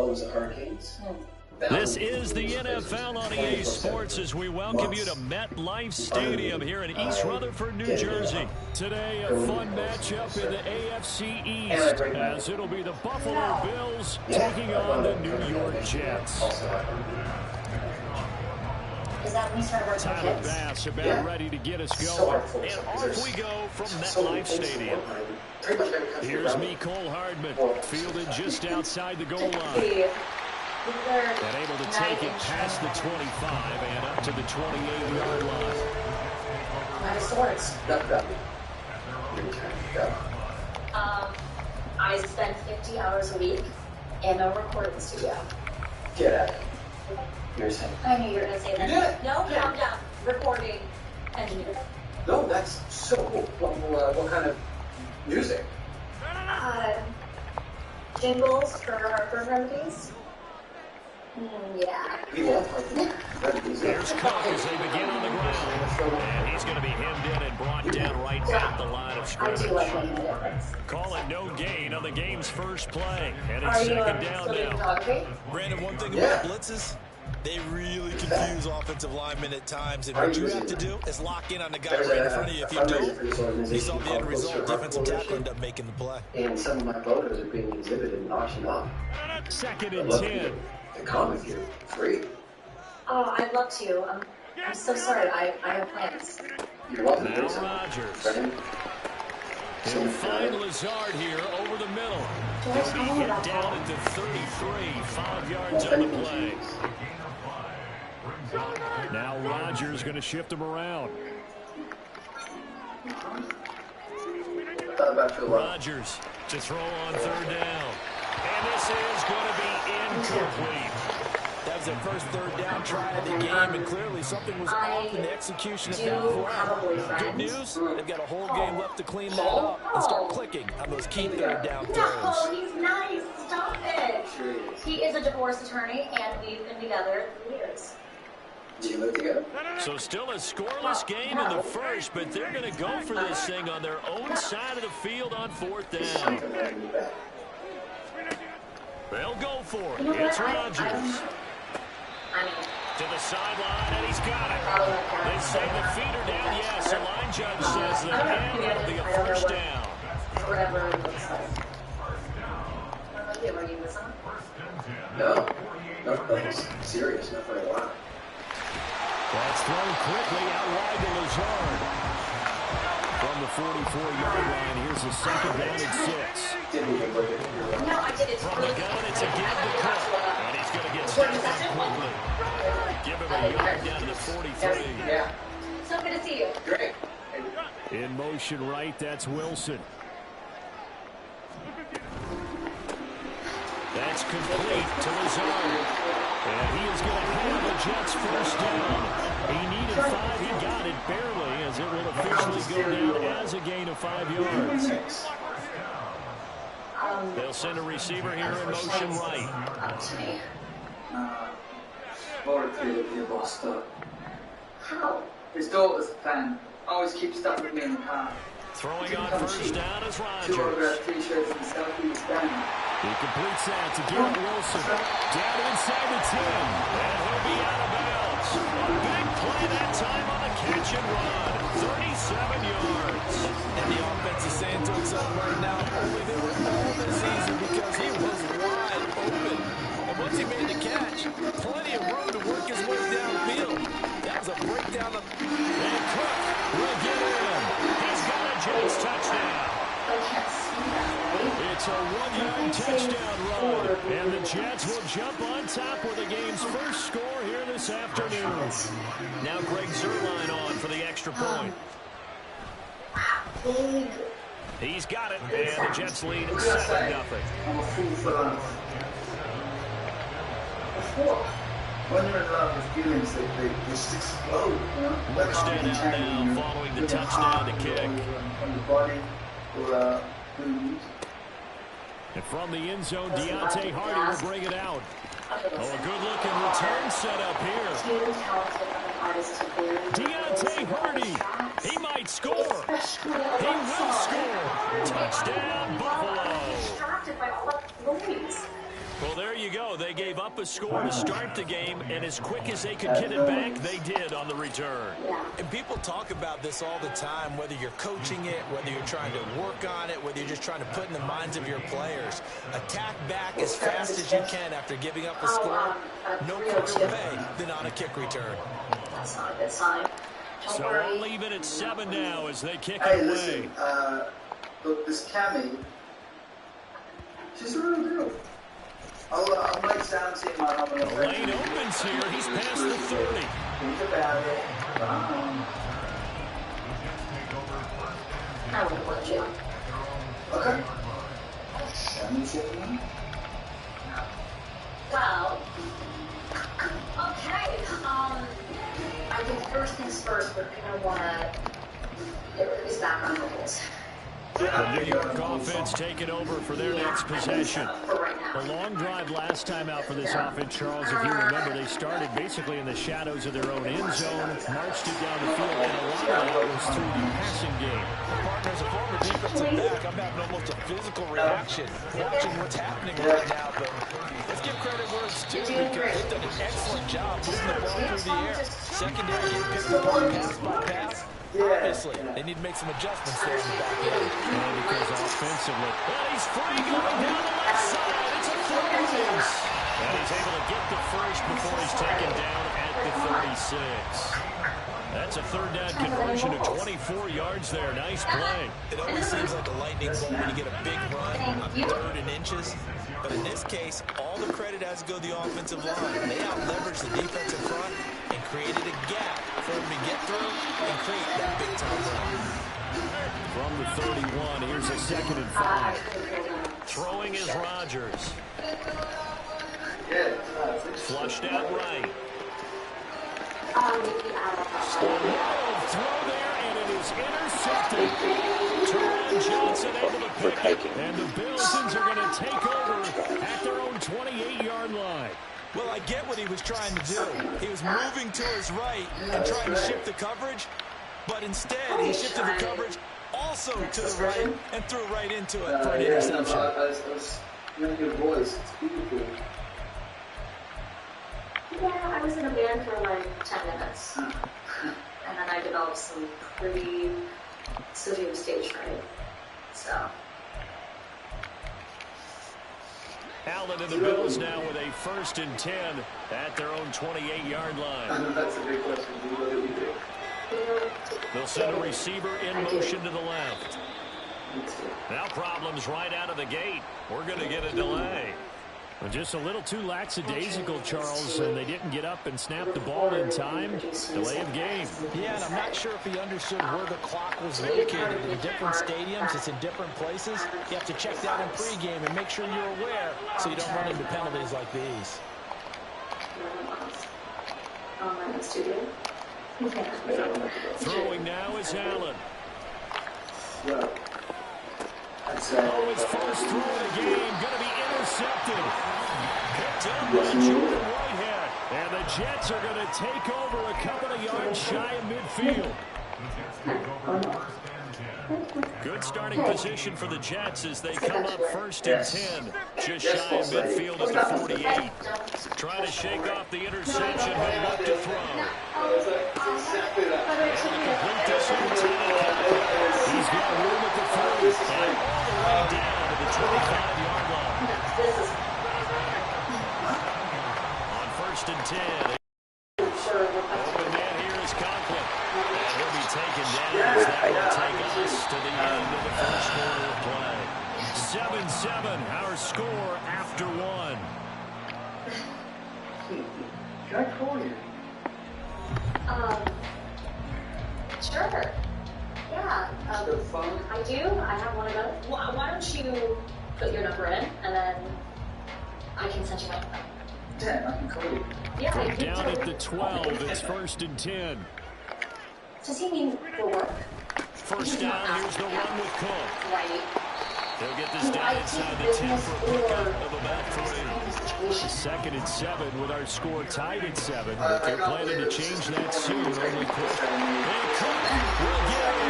Close the Hurricanes. This is the NFL on EA Sports as we welcome you to MetLife Stadium here in East Rutherford, New Jersey. Today, a fun matchup in the AFC East as it'll be the Buffalo Bills taking on the New York Jets. Tyler Bass about ready to get us going. And off we go from MetLife Stadium. Here's Mecole Hardman, fielded just outside the goal line. And able to take it past the 25 and up to the 28-yard line. Nice words. I spend 50 hours a week in a recording studio. Get out of here. I knew you were going to say that. No, calm down. Recording engineer. No, that's so cool. What kind of music? Jingles for heartburn remedies. Yeah. There's Cook as they begin on the ground. And he's going to be hemmed in and brought down right at the line of scrimmage. Call it no gain on the game's first play. And it's second down now. Brandon, one thing about blitzes, they really confuse offensive linemen at times. And what you have to do is lock in on the guy right in front of you. If you don't, you saw the end result. Defensive tackle end up making the play. And some of my photos are being exhibited and auctioned off. Second and 10. To come if you're free. Oh, I'd love to. I'm so sorry. I have plans. You're welcome. Now Rodgers. He'll find Lazard here over the middle. He'll be hit down at the 33, 5 yards on the play. Now Rodgers going to shift him around. Rodgers to throw on third down. And this is going to be incomplete. That was their first third down try of the game, and clearly something was off in the execution of that play. Good news, they've got a whole game left to clean that up and start clicking on those key third down throws. No, he's nice. Stop it. He is a divorce attorney, and we've been together for years. Do you live together? So still a scoreless game in the first, but they're going to go for this thing on their own side of the field on fourth down. They'll go for it. It's Rodgers. To the sideline, and he's got it. They say the feet are down. Yes, the line judge says that, and that'll be a first down. Whatever it looks like. Were you listening? No. Nothing serious. Not for a while. That's thrown quickly out wide to Lazard. From the 44-yard line, here's a second down and 6. No, I did it. From the gun, it's a give to Cook. And he's going to get stopped quickly. Give him a yard down to the 43. Yeah. So good to see you. Great. In motion right, that's Wilson. That's complete to Lazard. And he is going to have the Jets first down. He needed 5. He got it barely as it will officially go down as a gain of 5 yards. They'll send a receiver here in motion right. How? His daughter's a fan. Always keeps stuff with me in the car. Throwing on first down is Rodgers. T-shirts and selfies down. He completes that to Garrett Wilson. Down inside the 10. And he'll be out of bounds. A big play that time on the catch and run. 37 yards. And the offense is saying to himself right now, only they were all this easy because he was wide open. And once he made the catch, plenty of room to work his way downfield. That was a breakdown of... And Cook will get in. He's got a Jets touchdown. It's a 1-yard touchdown run, and the Jets will jump on top with the game's first score here this afternoon. Now Greg Zuerlein on for the extra point. He's got it, and the Jets lead 7-0. I'm a fool for life. When you're in love with feelings, they just explode. Workstead out now following the touchdown to kick. On the body or food. And from the end zone, Deontay Hardy will bring it out. Oh, a good-looking return set up here. Deontay Hardy, he might score. He will score. Touchdown, Buffalo. Well, there you go. They gave up a score to start the game, and as quick as they could get it back, they did on the return. And people talk about this all the time, whether you're coaching it, whether you're trying to work on it, whether you're just trying to put in the minds of your players. Attack back as fast as you can after giving up a score. No quicker way than on a kick return. That's not a good sign. So we'll leave it at 7 now as they kick it away. Listen, look, this Cammy, she's a real deal. I might sound to my home. The lane opens here. He's past the 30. Think about it. I wouldn't want you. Okay. Well, okay. I think first things first, we're going to want to get rid of these background vocals. The New York offense taking over for their next possession. A long drive last time out for this offense, Charles. If you remember, they started basically in the shadows of their own end zone, marched it down the field, and a lot of that was through the passing game. Partner, as a former defensive back, I'm having almost a physical reaction watching what's happening right now. But let's give credit where it's due because they've done an excellent job moving the ball through the air. Secondary getting picked apart pass by pass. Obviously, they need to make some adjustments there in the back end. And because offensively, well, he's free going down the left side. It's a close. And he's able to get the first before he's taken down at the 36. That's a third down conversion of 24 yards there. Nice play. It always seems like a lightning bolt when you get a big run on 3rd and inches. But in this case, all the credit has to go to the offensive line. They out-leveraged the defensive front and created a gap for him to get through and create that big-time run. From the 31, here's a 2nd and 5. Throwing is Rodgers. Flushed out right. Throw there, and it is intercepted. Terron Johnson able to pick it, and the Bills are going to take over at their own 28-yard line. Well, I get what he was trying to do. He was moving to his right and trying to shift the coverage, but instead he shifted the coverage also to the right and threw right into it for an interception. Your voice, it's beautiful. Yeah, I was in a band for like 10 minutes. And then I developed some pretty severe stage fright. So. Allen and the Bills now with a 1st and 10 at their own 28-yard line. That's a big question. What do we do? They'll send a receiver in motion to the left. Now problems right out of the gate. We're going to get a delay. Well, just a little too lackadaisical, Charles, and they didn't get up and snap the ball in time. Delay of game. Yeah, and I'm not sure if he understood where the clock was located. In different stadiums, it's in different places. You have to check that in pregame and make sure you're aware so you don't run into penalties like these. Throwing now is Allen. His first throw of the game, going to be intercepted. Picked up by Jordan Whitehead. And the Jets are going to take over a couple of yards shy of midfield. Good starting position for the Jets as they come up 1st and 10. Just shy of midfield at the 48. Trying to shake off the interception. He'll look to throw. Complete this He's got room at the 30. And all the way down to the 25-yard line. On 1st and 10. Open man here is Conklin. And he'll be taken down as that will take us to the end of the first quarter of play. 7-7, our score after 1. Can I call you? Sure. Yeah. I do. I have one of those. Why don't you put your number in, and then I can send you my number. Yeah, I can call you. Yeah, I can. Down at the 12, it's 1st and 10. Does he mean for work? First down, here's the run with Cook. Right. They'll get this down inside the 10 for a pickup of about 3. 2nd and 7 with our score tied at 7. But they're planning to change that soon. Only Cook. And Cook will get in.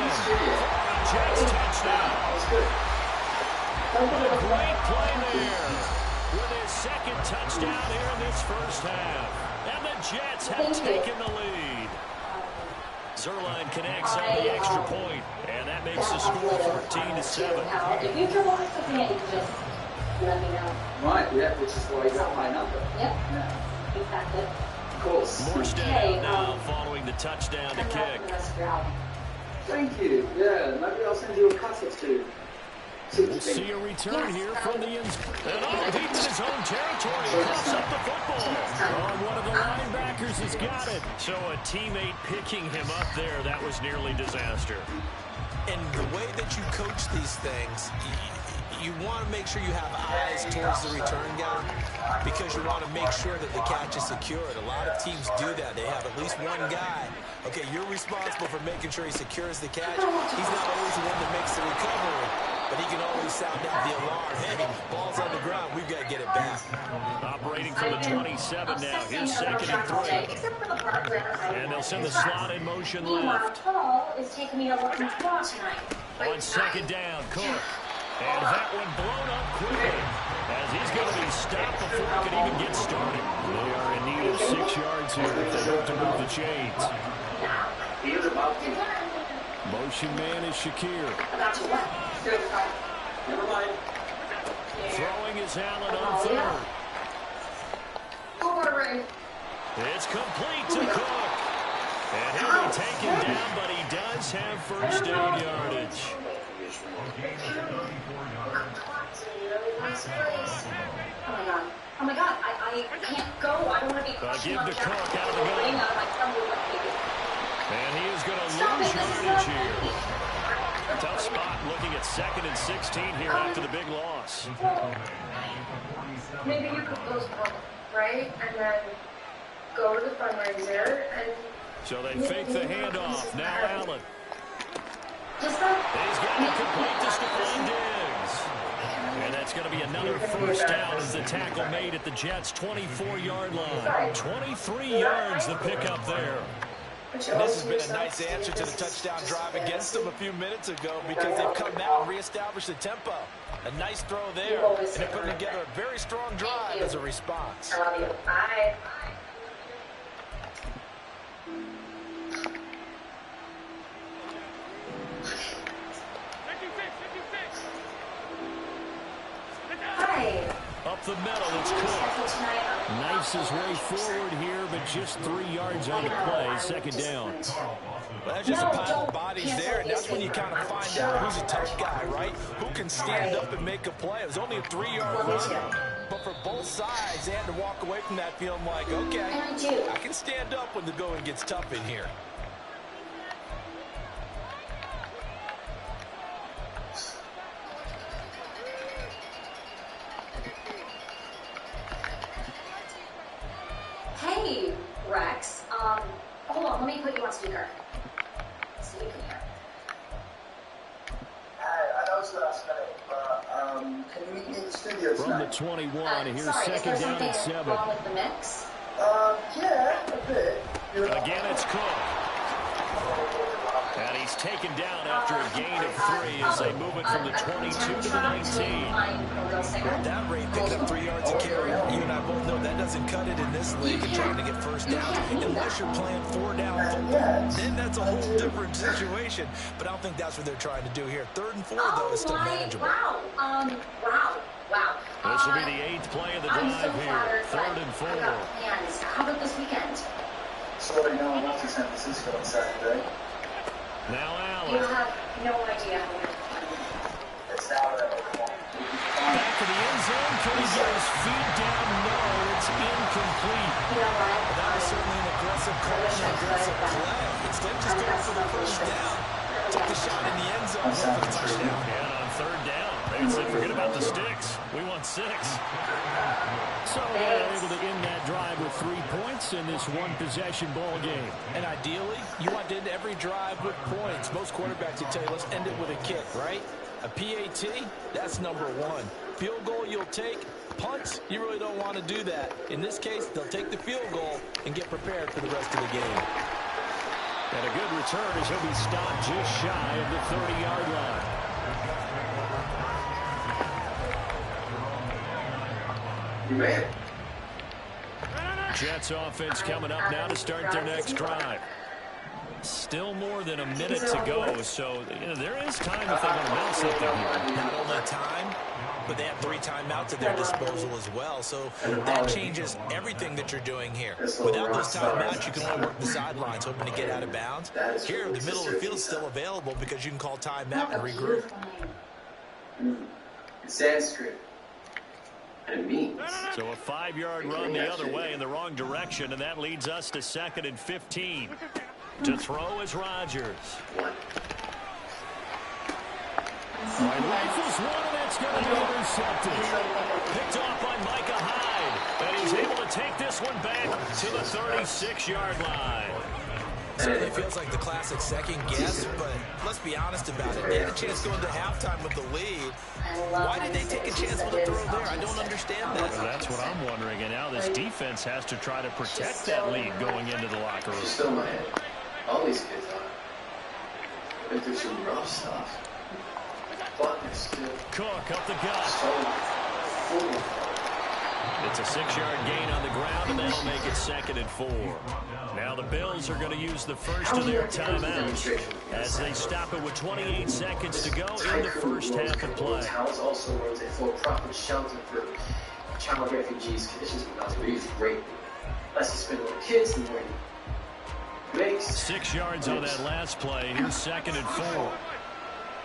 Jets touchdown. A great play there with his second touchdown here in this first half. And the Jets have taken the lead. Zerline connects on the extra point, and that makes the score 14-7. If you can watch the game, just let me know. Right, yeah, which is why you got my number. Yep, exactly. Of course. Morstead now following the touchdown to kick. Thank you. Yeah, maybe I'll send you a cut or two. We'll see a return here from the end. And deep in his own territory, pops up the football. Oh, one of the linebackers has got it. So a teammate picking him up there, that was nearly disaster. And the way that you coach these things, you want to make sure you have eyes towards the return guy because you want to make sure that the catch is secured. A lot of teams do that. They have at least one guy. Okay, you're responsible for making sure he secures the catch. He's not always the one that makes the recovery, but he can always sound out the alarm. Hey, ball's on the ground. We've got to get it back. Operating from the 27 now. Here's 2nd and 3. And they'll send the slot in motion left. Paul is taking me to look at tonight. On 2nd down, Cook. And that one blown up quickly as he's going to be stopped before he can even get started. They are in need of 6 yards here if they hope to move the chains. He is about to. Motion man is Shakir. Never mind. Throwing is Allen on 3rd. It's complete to Cook. And he'll be taken down, but he does have first down yardage. Oh my God, I can't go. I don't want to be Give to Cook out of the gun. And he is going to lose yardage here. Tough spot looking at 2nd and 16 here after the big loss. Maybe you could postpone, right? And then go to the fundraiser and... So they fake the handoff. Now Allen. Just He's got it complete to Stephon Diggs. And that's going to be another first down as the tackle made at the Jets' 24-yard line. 23 yards the pickup there. And this has been a nice answer to the touchdown drive against them a few minutes ago because they've come out and reestablished the tempo. A nice throw there. And they're putting together a very strong drive as a response. I love you. Bye. Hi. Up the middle, it's Cook. Knifes his way forward here, but just 3 yards on the play. 2nd down. Well, that's just a pile of bodies there, and that's when you kind of find out who's a tough guy, right? Who can stand up and make a play. It was only a 3-yard run, but for both sides, they had to walk away from that feeling like, okay, I can stand up when the going gets tough in here. Hey, Rex. Hold on, let me put you on speaker. So you can hear. Hey, I know it's the last minute, but can you meet me in the studio From tonight? the 21, here's Sorry, 2nd down and 7. wrong with the mix? Yeah, a bit. Again, it's Cook. And he's taken down after a gain of 3 as they move it from the 22 to the 19. That rate, picking up 3 yards a carry, you and I both know that doesn't cut it in this league and trying to get first down. Unless you're playing 4-down football, then that's a whole different situation. But I don't think that's what they're trying to do here. 3rd and 4, though, is still manageable. Wow. This will be the 8th play of the drive here. 3rd and 4. How about this weekend? Sorry, no, I'm off to San Francisco on Saturday. Now You Allen. have no idea how many. It's now that Back to the end zone. Can he get his feet down? No, it's incomplete. You know what? That was certainly an aggressive call and an aggressive play. Instead of just going for the first down, took the shot in the end zone for the touchdown. And on 3rd down, they said, forget about the sticks. We want 6. So they're able to end that drive with 3 points in this one-possession ball game. And ideally, you want to end every drive with points. Most quarterbacks will tell you, let's end it with a kick, right? A PAT, that's number 1. Field goal you'll take. Punts, you really don't want to do that. In this case, they'll take the field goal and get prepared for the rest of the game. And a good return as he'll be stopped just shy of the 30-yard line. You ran. Jets offense coming up now to start their next drive. Still more than a minute to go, so there is time if they want to build something here. Not only time, but they have 3 timeouts at their disposal as well, so that changes everything that you're doing here. Without those timeouts, you can only work the sidelines, hoping to get out of bounds. Here, the middle of the field is still available because you can call timeout and regroup. It's Sanskrit. And it means. So a 5-yard run the other way in the wrong direction, and that leads us to 2nd and 15. To throw is Rodgers. Rifles one, and it's going to be intercepted. Picked off by Micah Hyde. And he's able to take this one back to the 36-yard line. Certainly feels like the classic second guess, but let's be honest about it. They had a chance going to halftime with the lead. Why did they take a chance with a throw there? I don't understand that. Well, that's what I'm wondering. And now this defense has to try to protect that lead going into the locker room. She's still my head. All these kids are. Been through some rough stuff. But they're still Cook up the gut. so full. It's a 6-yard gain on the ground, and that'll make it 2nd and 4. Now the Bills are going to use the first of their timeouts as they stop it with 28 seconds to go in the first half of play. Towns also runs a for-profit shelter for child refugees, conditions with us. It's great. Less you spend on kids, the more you make. 6 yards on that last play. Here's 2nd and 4.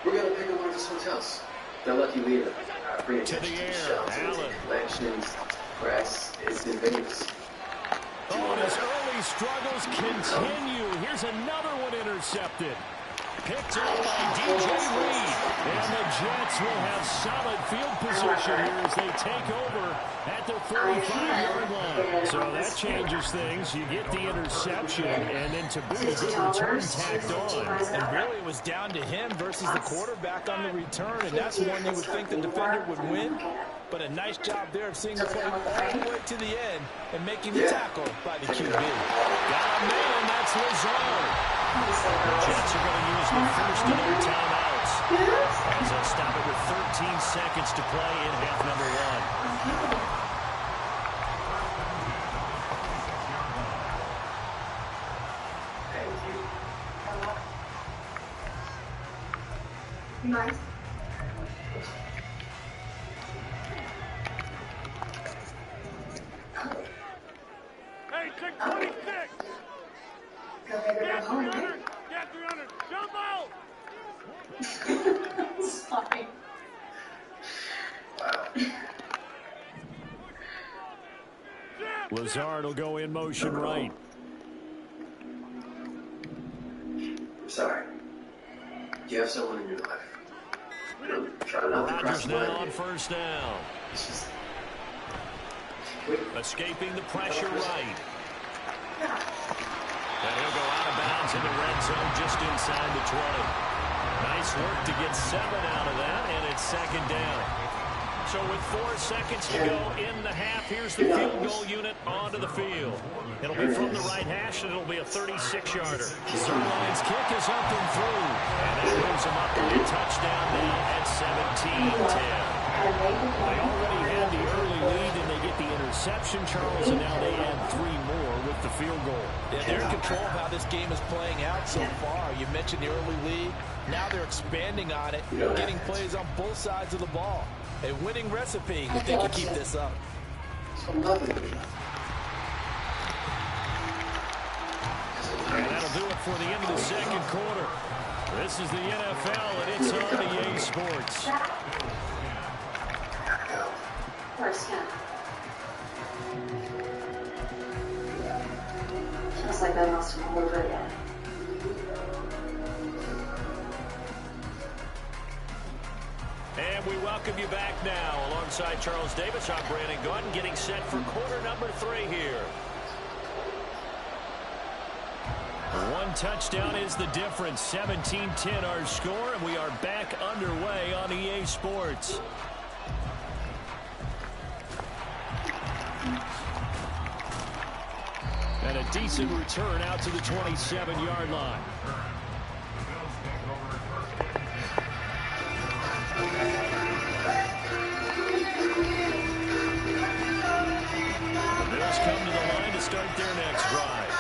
We're going to pick up one of his hotels. The lucky leader. Bring To the air, Allen. Elections, press, it's in Vegas. Oh, and his early struggles continue. Here's another one intercepted. Picked up by DJ Reed. And the Jets will have solid field position here as they take over at the 35-yard line. So that changes things. You get the interception, and then to boot, a good return tacked on. And really, it was down to him versus the quarterback on the return, and that's one you would think the defender would win. But a nice job there of seeing the play all the way to the end and making the tackle by the QB. Got a man, that's Lazard. The Jets are going to use the first of their timeouts as they stop it with 13 seconds to play in half number 1. Nice. Hey, 626! Get 300! Get 300! Jump out! Sorry. Lazard will go in motion right. Sorry. You have someone in your life. Try not to cross Rodgers the now line. on first down. It's just... Escaping the pressure right. And he'll go out of bounds in the red zone just inside the 20. Nice work to get 7 out of that, and it's 2nd down. So with 4 seconds to go in the half, here's the field goal unit onto the field. It'll be from the right hash, and it'll be a 36-yarder. Zerline's kick is up and through, and that moves him up to a touchdown now at 17-10. They already had the early lead, and they get the interception, Charles, and now they add 3 more with the field goal. Yeah, they're in control of how this game is playing out so far. You mentioned the early lead. Now they're expanding on it, getting plays on both sides of the ball. A winning recipe if they can keep this up. And that'll do it for the end of the second quarter. This is the NFL, and it's on EA Sports. First half. Feels like I lost him all over again. And we welcome you back now. Alongside Charles Davis, I'm Brandon Gunn, getting set for quarter number 3 here. 1 touchdown is the difference. 17-10 our score, and we are back underway on EA Sports. And a decent return out to the 27-yard line. start their next drive.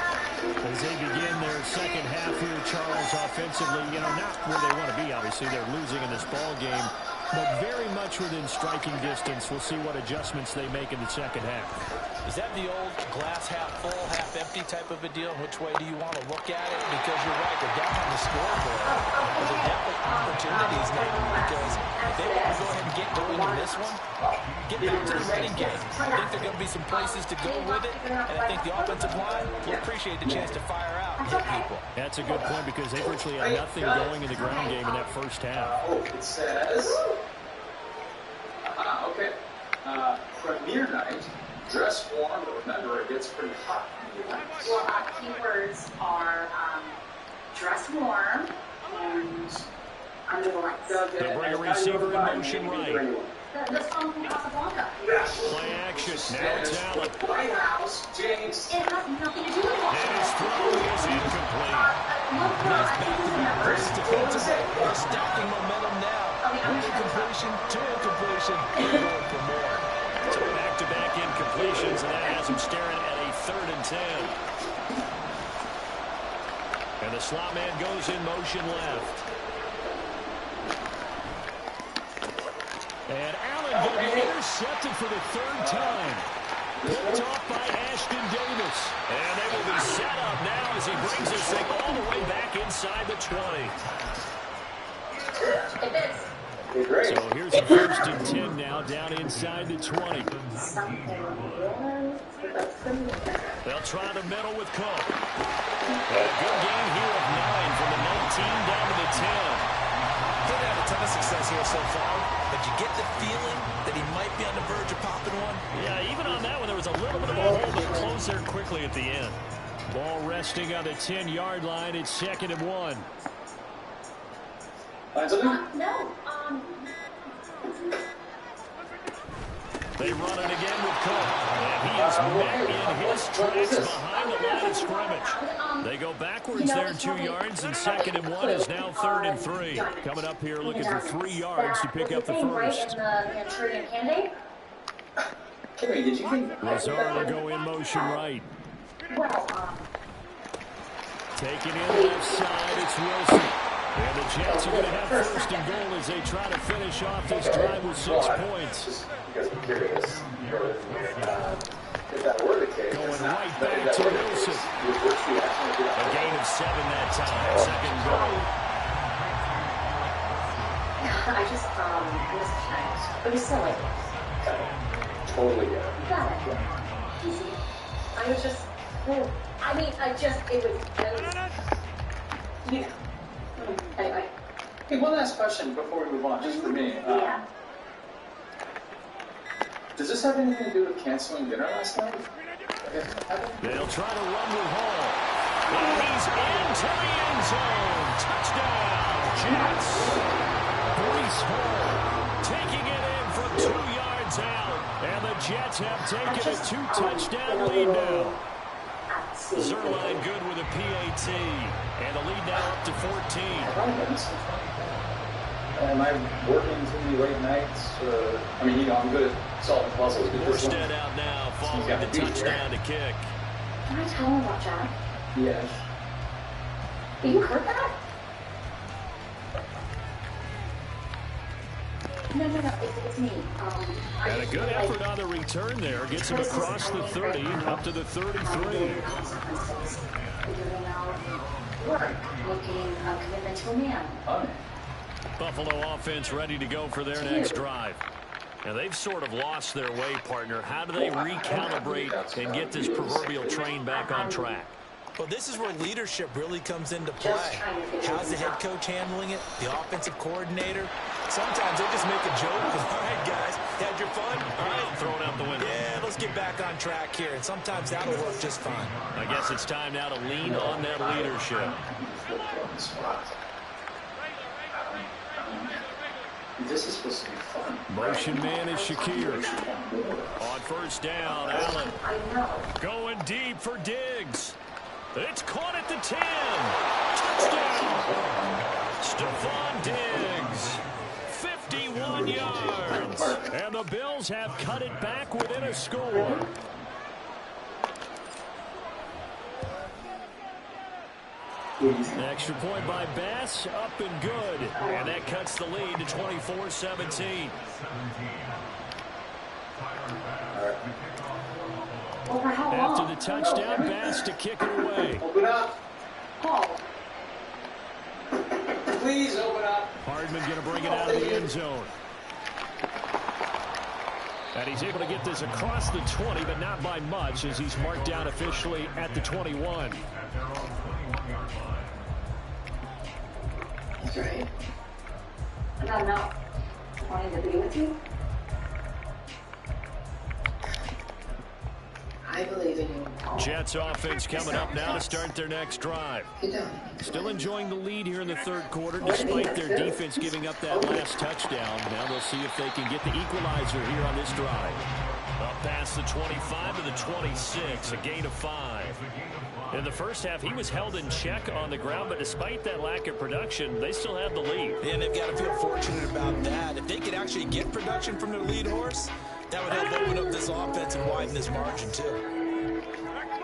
As they begin their second half here, Charles, offensively, not where they want to be, obviously. They're losing in this ball game, but very much within striking distance. We'll see what adjustments they make in the second half. Is that the old glass half full, half empty type of a deal? Which way do you want to look at it? Because you're right, they're down on the scoreboard. But there are definitely opportunities maybe because if they want to go ahead and get going in this one, get back to the running game. I think there are going to be some places to go with it, and I think the offensive line will appreciate the chance to fire out and hit people. That's a good point because they virtually had nothing going in the ground game in that first half. Oh, it says... okay. Premiere night. Dress warm, but remember, it gets pretty hot. Well, keywords are dress warm and under the lights. They'll bring a receiver in motion right. The song from Casablanca. Play action. Now it's Allen. White House, James. It has nothing to do with And his throw is incomplete. Nice defensive. They're stacking momentum now. One incompletion, two incompletion, and going for more. So back-to-back incompletions, and that has him staring at a 3rd and 10. And the slot man goes in motion left. And Allen going to be intercepted for the 3rd time. Picked off by Ashton Davis. And they will be set up now as he brings this thing all the way back inside the 20. It fits. So here's a 1st and 10 now down inside the 20. They'll try the middle with Cook. A good game here of 9 from the 19 down to the 10. Didn't have a ton of success here so far, but you get the feeling that he might be on the verge of popping one. Yeah, even on that one, there was a little bit of a hole, but closed there quickly at the end. Ball resting on the 10-yard line. It's 2nd and 1. No. They run it again with Cook. And he is met in his tracks behind the line of scrimmage. They go backwards there 2 yards, and 2nd and 1 is now 3rd and 3. Coming up here looking for 3 yards to pick up the first. Lazar will go in motion right. Taking in left side, it's Wilson. And the Jets are going to have 1st and goal as they try to finish off this drive with 6 points. Going right back to Wilson. A gain of 7 that time. 2nd and goal. I just, it was silly. Totally get it. Got it. I was just, you know. Anyway. Hey, one last question before we move on, just for me. Yeah. Does this have anything to do with canceling dinner last night? They'll try to run with Hall. And he's into the end zone. Touchdown, Jets. Breece Hall taking it in from 2 yards out. And the Jets have taken a 2-touchdown lead now. Zerline good with a PAT. And the lead now up to 14. Am I working too many late nights? I'm good at solving puzzles. Morstead out now following the touchdown to kick. Can I tell him about Jack? Yes. You heard that? No, it's me. And a good effort on the return there. Gets him across the 30, up to the 33. Looking a commitment to a man. Buffalo offense ready to go for their next drive. And they've sort of lost their way, partner. How do they recalibrate and get this proverbial train back on track? Well, this is where leadership really comes into play. How's the head coach handling it? The offensive coordinator? Sometimes they just make a joke. All right, guys, had your fun? All right. Throw it out the window. Yeah, let's get back on track here. And sometimes that'll work just fine. I guess it's time now to lean on that leadership. This is supposed to be fun. Motion man is Shakir. On 1st down, Allen. Going deep for Diggs. It's caught at the 10. Touchdown. Stephon Diggs. 51 yards. And the Bills have cut it back within a score. An extra point by Bass, up and good. And that cuts the lead to 24-17. After the touchdown, Bass to kick it away. Open up. Please open up. Hardman going to bring it out of the end zone. And he's able to get this across the 20, but not by much, as he's marked down officially at the 21. That's right. I don't know. Wanting to be with you? I believe in you. Jets offense coming up now to start their next drive. Still enjoying the lead here in the third quarter, despite their defense giving up that last touchdown. Now they'll see if they can get the equalizer here on this drive. Up past the 25 to the 26, a gain of 5. In the first half, he was held in check on the ground, but despite that lack of production, they still have the lead. And they've got to feel fortunate about that. If they could actually get production from their lead horse, that would help open up this offense and widen this margin, too.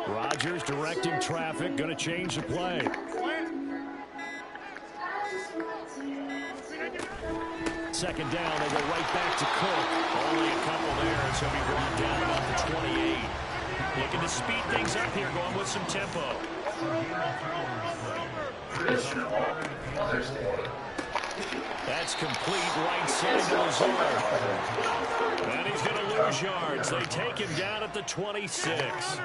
Rodgers directing traffic, going to change the play. Second down, they go right back to Cook. Only a couple there as he'll be brought down about the 28. Looking to speed things up here, going with some tempo. Traditional Mother's Day. That's complete right side to Lazard. And he's going to lose yards. They take him down at the 26.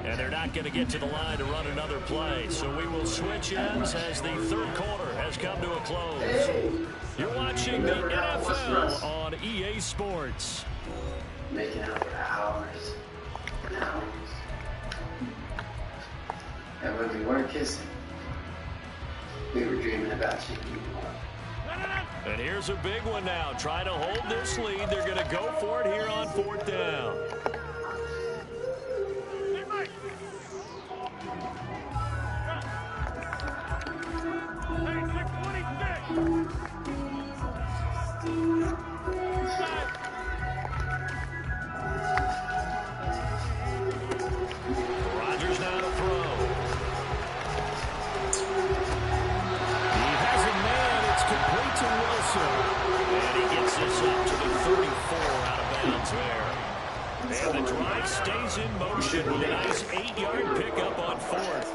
And they're not going to get to the line to run another play. So we will switch ends as the third quarter has come to a close. You're watching the NFL on EA Sports. Making out for hours and hours. And when we weren't kissing, we were dreaming about you. And here's a big one now. Try to hold this lead. They're going to go for it here on fourth down. Rodgers now to throw. He has a man. It's complete to Wilson. And he gets this up to the 34 out of bounds there. And the drive stays in motion with a nice 8-yard pickup on fourth.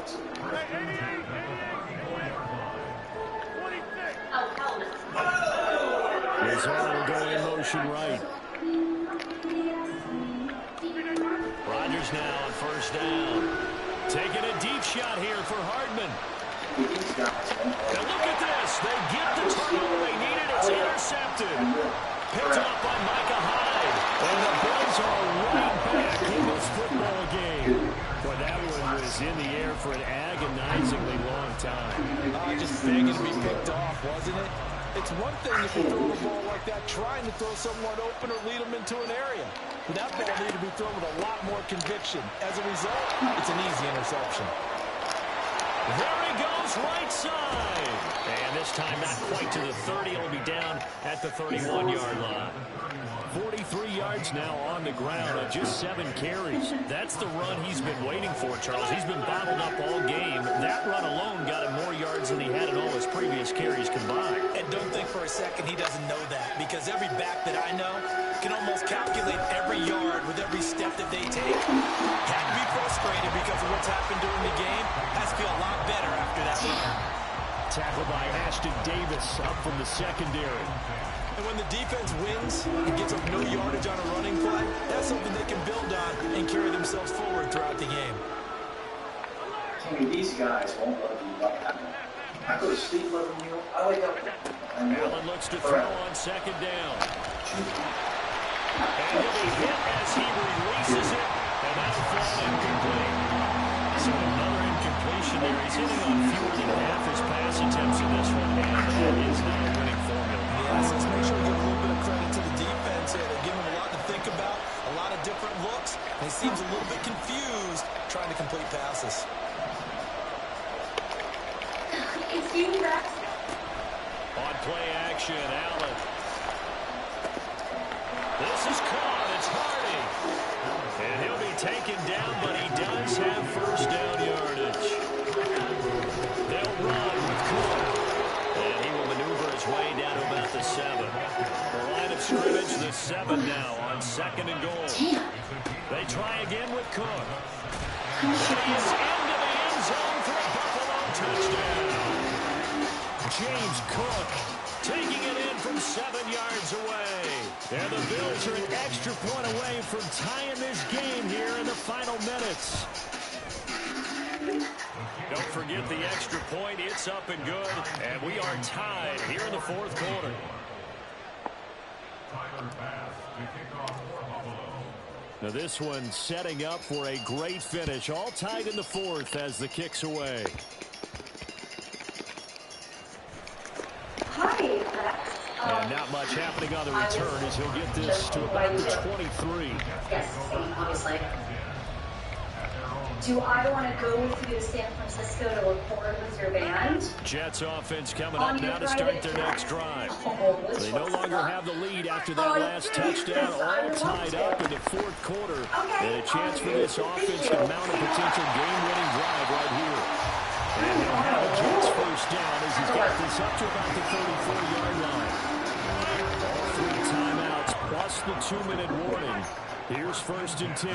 Lazard will go in motion right. Rodgers now on first down. Taking a deep shot here for Hardman. And look at this. They get the turnover they needed. It's intercepted. Picked up by Micah Hyde. And the Bills are right back in this football game. Boy, that one was in the air for an agonizingly long time. Just begging to be picked off, wasn't it? It's one thing if you throw the ball like that, trying to throw someone open or lead them into an area. But that ball needed to be thrown with a lot more conviction. As a result, it's an easy interception. There he goes, right side. And this time not quite to the 30. It'll be down at the 31-yard line. 43 yards now on the ground on just 7 carries. That's the run he's been waiting for, Charles. He's been bottled up all game. That run alone got him more yards than he had in all his previous carries combined. And don't think for a second he doesn't know that, because every back that I know can almost calculate every yard with every step that they take. Had to be frustrated because of what's happened during the game. Has to feel a lot better after that run. Tackled by Ashton Davis up from the secondary. And when the defense wins and gets up no yardage on a running play, that's something they can build on and carry themselves forward throughout the game. I mean, these guys won't love you like that. I go to sleep loving you. I wake up. Allen looks to throw on second down. And he'll be hit as he releases it. And that's thrown incomplete. So another incompletion there. He's hitting on fewer than half his pass attempts in this one. And that is not a winning formula. Yes, let's make sure we give a little bit of credit to the defense here. They give him a lot to think about, a lot of different looks, and he seems a little bit confused trying to complete passes. On play action, Allen. This is caught. It's Hardy. And he'll be taken taken down, but he does have first down yardage. They'll run with Cook. And he will maneuver his way down to about the 7. The line of scrimmage, the 7 now on 2nd and goal. They try again with Cook. And he is into the end zone for a Buffalo touchdown. James Cook taking it in from 7 yards away. And the Bills are an extra point away from tying this game here in the final minutes. Don't forget the extra point. It's up and good. And we are tied here in the 4th quarter. Now this one setting up for a great finish. All tied in the 4th as the kick's away. And not much happening on the return as he'll get this to about the 23. Yes, obviously. Do I want to go with you to San Francisco to record with your band? Jets offense coming up now to start their next drive. They no longer have the lead after that last touchdown, all tied up in the 4th quarter. And a chance for this offense to mount a potential game-winning drive right here. And he'll have a Jets first down as he's got this up to about the 34-yard line. All 3 timeouts plus the 2-minute warning. Here's 1st and 10.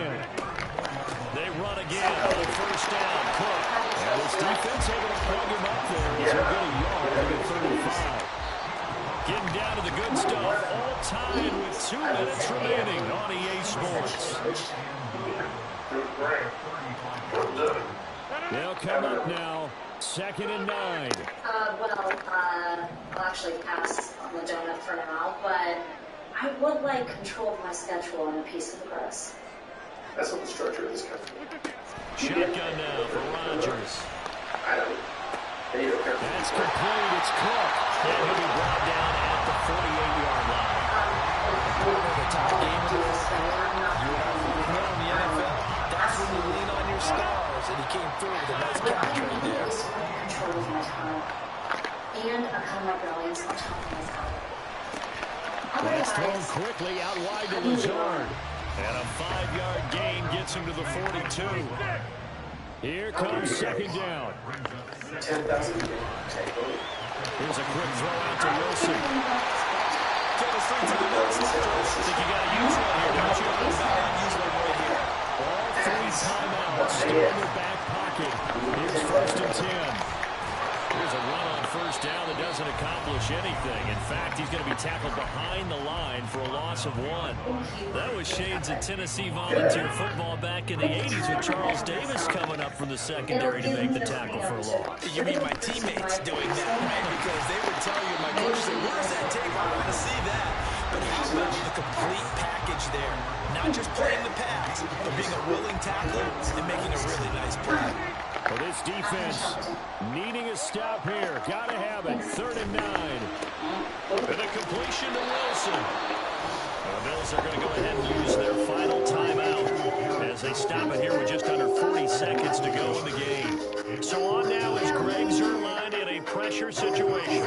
They run again on the first down. Cook. And this defense able to plug him up there as he'll get a yard to the 35. Getting down to the good stuff. All tied with 2 minutes remaining on EA Sports. They'll come up now. 2nd and 9. I'll actually pass on the donut for now, but I would like control of my schedule and a piece of the gross. That's what the structure of this country. Shotgun now for Rodgers. That's complete. It's Cook. And he'll be brought down at the 48-yard line. The top game of the NFL. That's when you lean on your stars, and he came through with a nice catch right there. Control of my time. And a kind of my brilliance on top of my time. That's thrown quickly out wide to Lazard. And a 5-yard gain gets him to the 42. Here comes 2nd down. 10,000. Here's a quick throw out to Wilson. Think you got to use one here, don't you? Use one right here. All 3 timeouts still in their back pocket. Here's 1st and 10. Here's a run on first down that doesn't accomplish anything. In fact, he's going to be tackled behind the line for a loss of 1. That was shades of Tennessee volunteer football back in the 80s with Charles Davis coming up from the secondary to make the tackle for a loss. You mean my teammates doing that, right? Because they would tell you, my coach said, where's that tape? I want to see that. But how about the complete package there? Not just playing the pass, but being a willing tackler and making a really nice play. Well, this defense needing a stop here. Got to have it. 3rd and 9. And a completion to Wilson. The Bills are going to go ahead and use their final timeout as they stop it here with just under 40 seconds to go in the game. So on now is Greg Zuerlein in a pressure situation.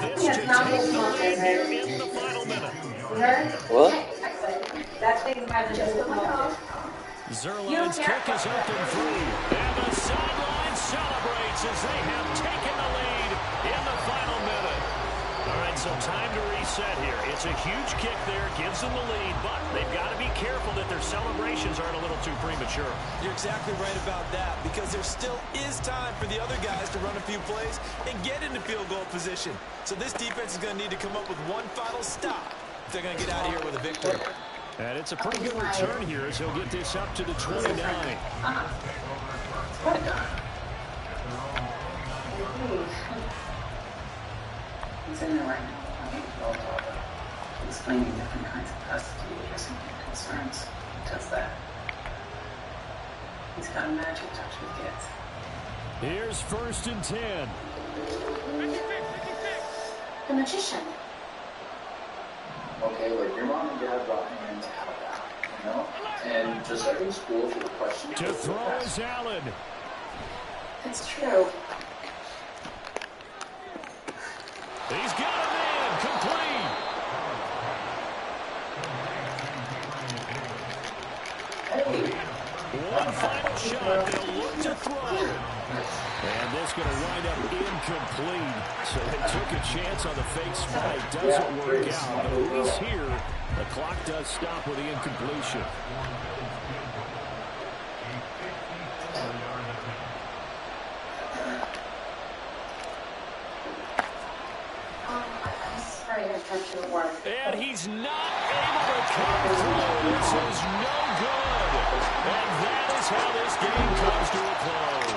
This to take the lead here in the final minute. What? Zuerlein's kick is up and through. And the sideline celebrates as they have taken the lead in the final minute. All right, so time to reset here. It's a huge kick there, gives them the lead, but they've got to be careful that their celebrations aren't a little too premature. You're exactly right about that, because there still is time for the other guys to run a few plays and get into field goal position. So this defense is going to need to come up with one final stop if they're going to get out of here with a victory. And it's a pretty good return here as he'll get this up to the 29. He's in there right now. Explaining different kinds of custody issues and concerns. He does that. He's got a magic touch with kids. Here's 1st and 10. The magician. Okay, like your mom and dad brought me in to help out, you know? And just like in school, if you have a question... To throw is Allen. It's true. He's got a man complete. One final shot. They'll look to throw. And this going to wind up incomplete. So they took a chance on the fake spike. Doesn't work out. But at least here, the clock does stop with the incompletion. And he's not able to come through. This is no good. And that is how this game comes to a close.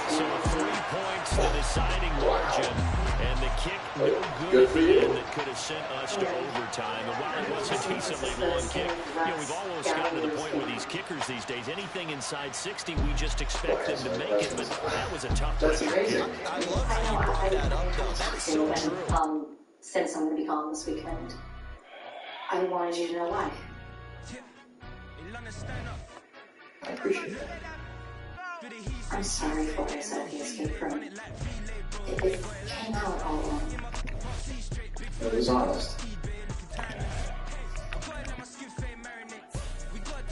So 3 points, the deciding margin. And the kick, no good at the end that could have sent us to overtime. And while it was a decently long kick, we've almost gotten to the point with these kickers these days. Anything inside 60, we just expect them to make it. But that was a tough That's kick. amazing. I love how you brought that up, though. That is so true. Since I'm going to be gone this weekend, I wanted you to know why. I appreciate that. I'm sorry for what I said at the escape room. It came out all wrong. It was honest.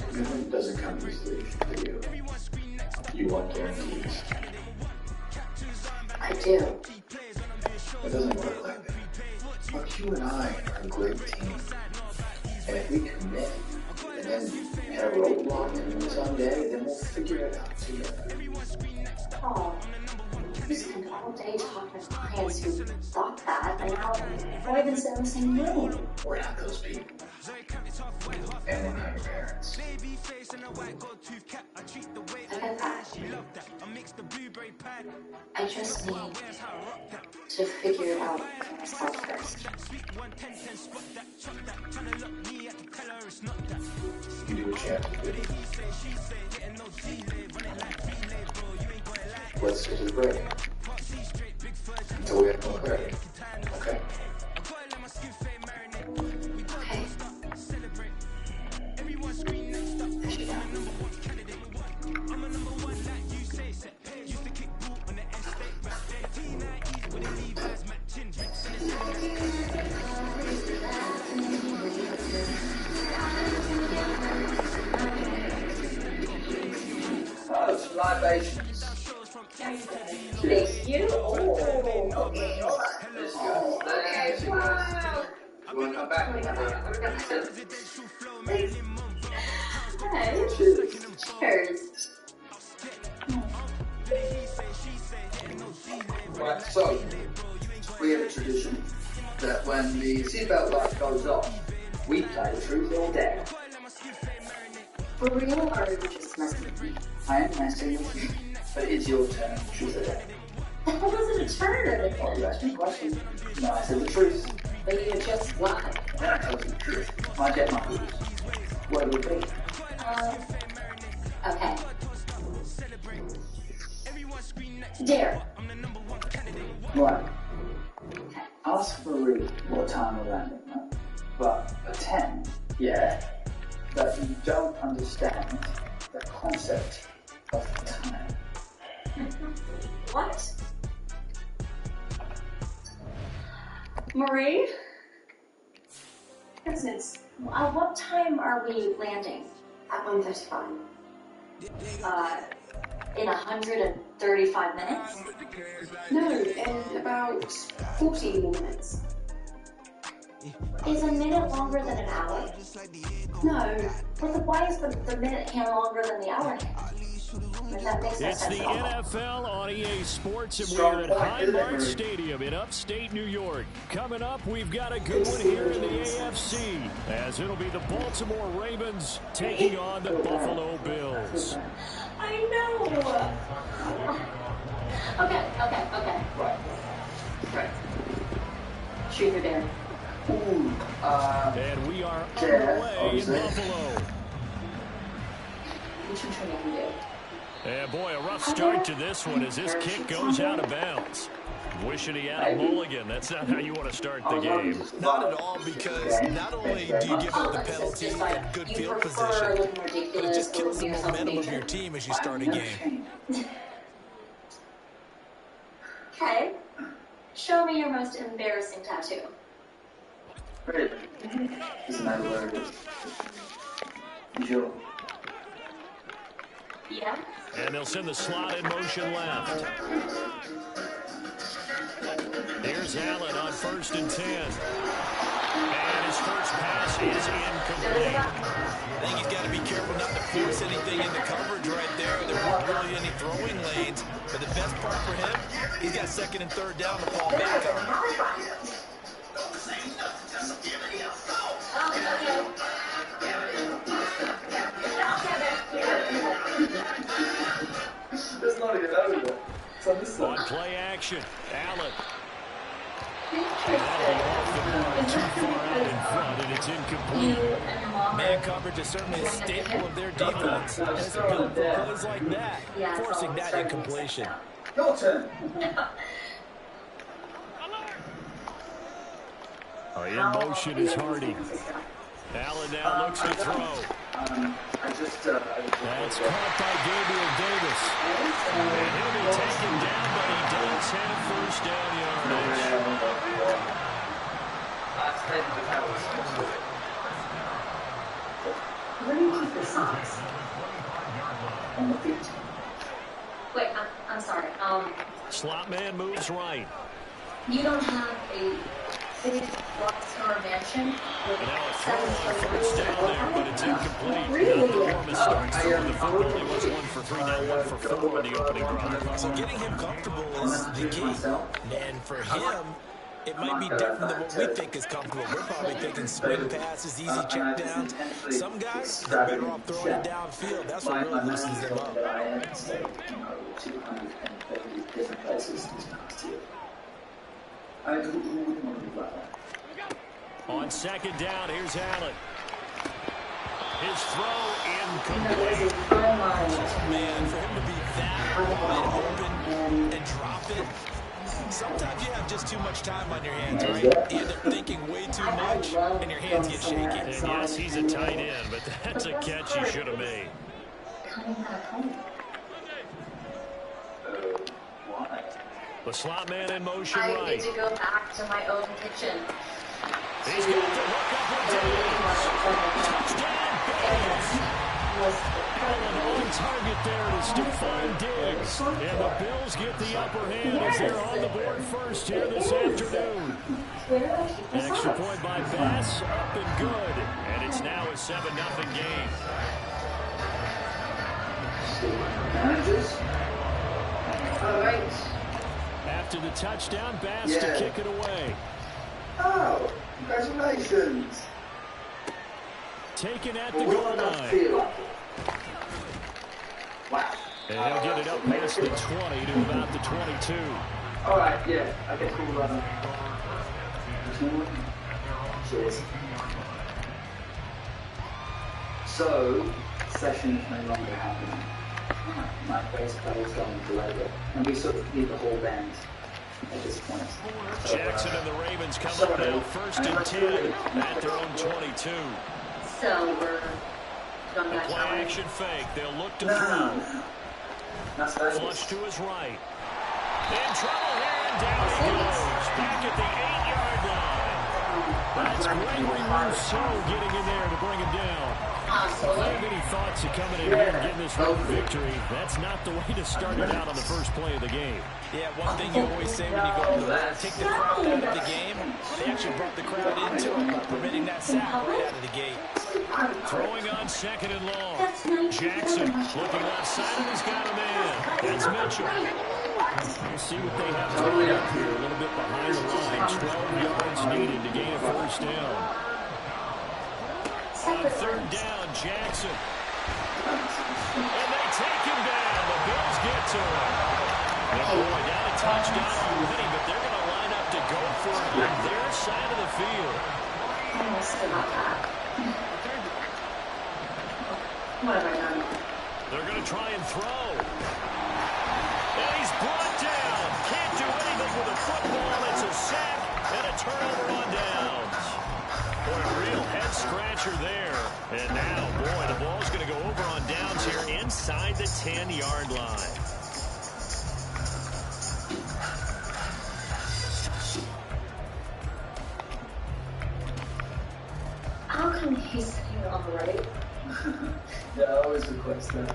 Commitment doesn't come easily for you. You want guarantees. I do. It doesn't work like that. But you and I are a great team. And if we commit, and then have a roadblock in someday, then we'll figure it out together. Oh, we spent all day talking to clients who thought that, and now we're even in the same room. We're not those people. And we're not your parents. I get that. I just need to figure it out for myself first. You do what you have to do. Let's take a break. Until we have more clarity. Okay? Oh, libations. Thank you. Oh, okay. Let's go. Okay, wow. You want to come back? Okay. Cheers. Right, so we have a tradition that when the seatbelt light goes off, we play the truth or dare. For real, or are you just messing with me? I am messing with you, but it's your turn. Truth or dare. That wasn't a turn. Oh, you asked me a question. No, I said the truth. But you just lied. Then I told you the truth. I get my rules. What would it be? Okay. Dare. Right. Ask Marie what time we're landing, right? But a 10, yeah, but you don't understand the concept of time. What? Marie? Goodness. What time are we landing? At 1:35. In 135 minutes? No, in about 40 more minutes. Is a minute longer than an hour? No. Well, then why is the minute hand longer than the hour hand? If that makes no It's sense the at all. NFL on EA Sports, and we're at Highmark Stadium in upstate New York. Coming up, we've got a good one here in the AFC, as it'll be the Baltimore Ravens taking on the Buffalo Bills. I know. Okay. Right. Shoot your dare. Ooh, And we are dare, underway in obviously. Buffalo. Which one should I do? And boy, a rough start to this one as this kick goes out of bounds. Wishing he had a mulligan. That's not how you want to start the game. Not at all, because not only do you give up the penalty and good field position, but it just kills the momentum of your team as you start a game. Okay. Show me your most embarrassing tattoo. Really? Doesn't matter where it is. Joe. guess. And they'll send the slot in motion left. Here's Allen on 1st and 10. And his first pass is incomplete. I think he's got to be careful not to force anything into coverage right there. There weren't really any throwing lanes. But the best part for him, he's got 2nd and 3rd down to fall back on. It's not even over. It's on this side. On play action, Allen. That'll be off the mark, too far out in front, and it's incomplete. Man coverage is certainly a staple of their defense. And it's built for plays like that, forcing that incompletion. Your turn. In motion is Hardy. Allen now looks to throw. That's caught by Gabriel Davis. And he'll be taken down, but he does have 1st down yardage. Where do you keep the socks? On the feet. Wait, I'm sorry. Slot man moves right. You don't have a big rockstar mansion with And now a 7 throw on 1st down there, but it's incomplete. Really? Not the warmest start to the football. He was 1 for 3, now 1 for 4 in the opening drive. So getting him comfortable is the key. And for him, it might be different than what we think is comfortable. We're probably thinking swing passes, easy check downs. Some guys, they're better off throwing it downfield. That's what really loosens them up. On 2nd down, here's Allen. His throw incomplete. Man, for him to be that wide open and drop it, sometimes you have just too much time on your hands, right? You end up thinking way too much, and your hands get shaky. And yes, he's a tight end, but that's a catch he should have made. The slot man in motion I right. need to go back to my own kitchen. He's got the hook up with Davis. Touchdown, Bills. On target there to Stephon Diggs. And the Bills get the upper hand as they're on the board first here this afternoon. An extra point by Bass, up and good. And it's now a 7-0 game. All right. After the touchdown, Bass to kick it away. Oh, congratulations. Taken at the goal line. Wow. And he'll get it up past the 20 to about the 22. All right, yeah. Okay, cool. Cheers. So, session is no longer happening. My bass player's going to labor. And we sort of need the whole band at this point. Jackson and the Ravens come up now 1st and 10 at their own 22. So we're going A back play out. action fake. They'll look to throw. Flush to his right. In trouble here, and down he goes. Back at the 8-yard line. That's Gregory Rousseau getting in there to bring him down. Not many thoughts of coming in here and getting this road victory. That's not the way to start it out on the first play of the game. Yeah, one thing you always say when you go to the line, take the crowd out of the game. They actually brought the crowd into it, permitting that sack right out of the gate. Throwing on 2nd and long. Jackson looking left side, and he's got a man. That's Mitchell. We'll see what they have coming up here. A little bit behind the line. 12 yards needed to gain a 1st down. On 3rd down, Jackson. And they take him down. The Bills get to him. And boy, got a touchdown already, but they're going to line up to go for it on their side of the field. What have I done? They're going to try and throw. And he's brought down. Can't do anything with a football. It's a sack and a turnover on downs. Boy, a real head-scratcher there. And now, boy, the ball's going to go over on downs here inside the 10-yard line. How come he's sitting on the right? Yeah, I always request that.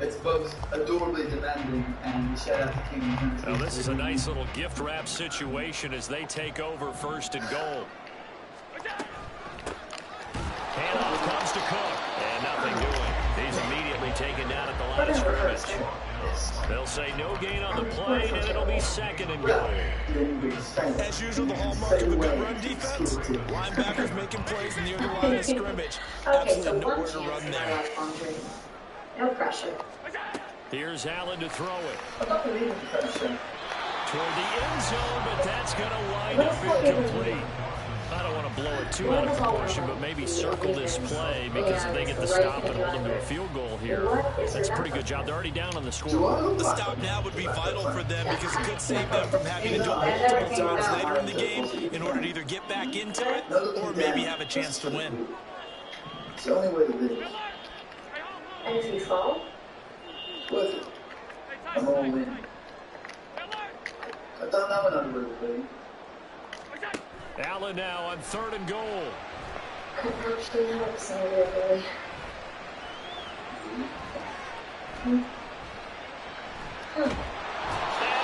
It's both adorably demanding and shout out to King. Now this is a nice little gift wrap situation as they take over first and goal. Handoff comes to Cook, and nothing doing. He's immediately taken down at the line of scrimmage. They'll say no gain on the play, and it'll be second and goal. As usual, the hallmark of a good run defense. Linebackers making plays near the line of scrimmage. Absolutely nowhere to run there. No pressure. Here's Allen to throw it. Toward the end zone, but that's going to wind up incomplete. I don't want to blow it too out of proportion, but maybe circle this play because if they get the stop and hold them to a field goal here, that's a pretty good job. They're already down on the scoreboard. The stop now would be vital for them because it could save them from having to do it multiple times later in the game in order to either get back into it or maybe have a chance to win. It's the only way to live. And if you fall? Worth it. I'm all in. I don't know another way to live. Allen now on third and goal. Could actually help somebody, really. And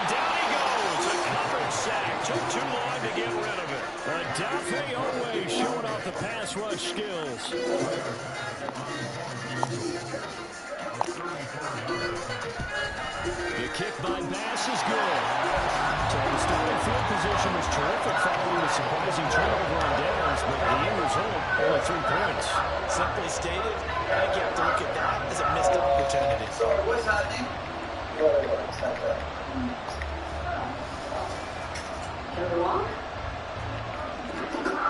down he goes. A covered sack. Took too long to get rid of it. Dafe Owe showing off the pass rush skills. The kick by Bass is good. So the starting field position was terrific following a surprising turnover on downs, but the end result, only 3 points. Simply stated, I think you have to look at that as a missed opportunity. Sorry, what's happening? Can we walk?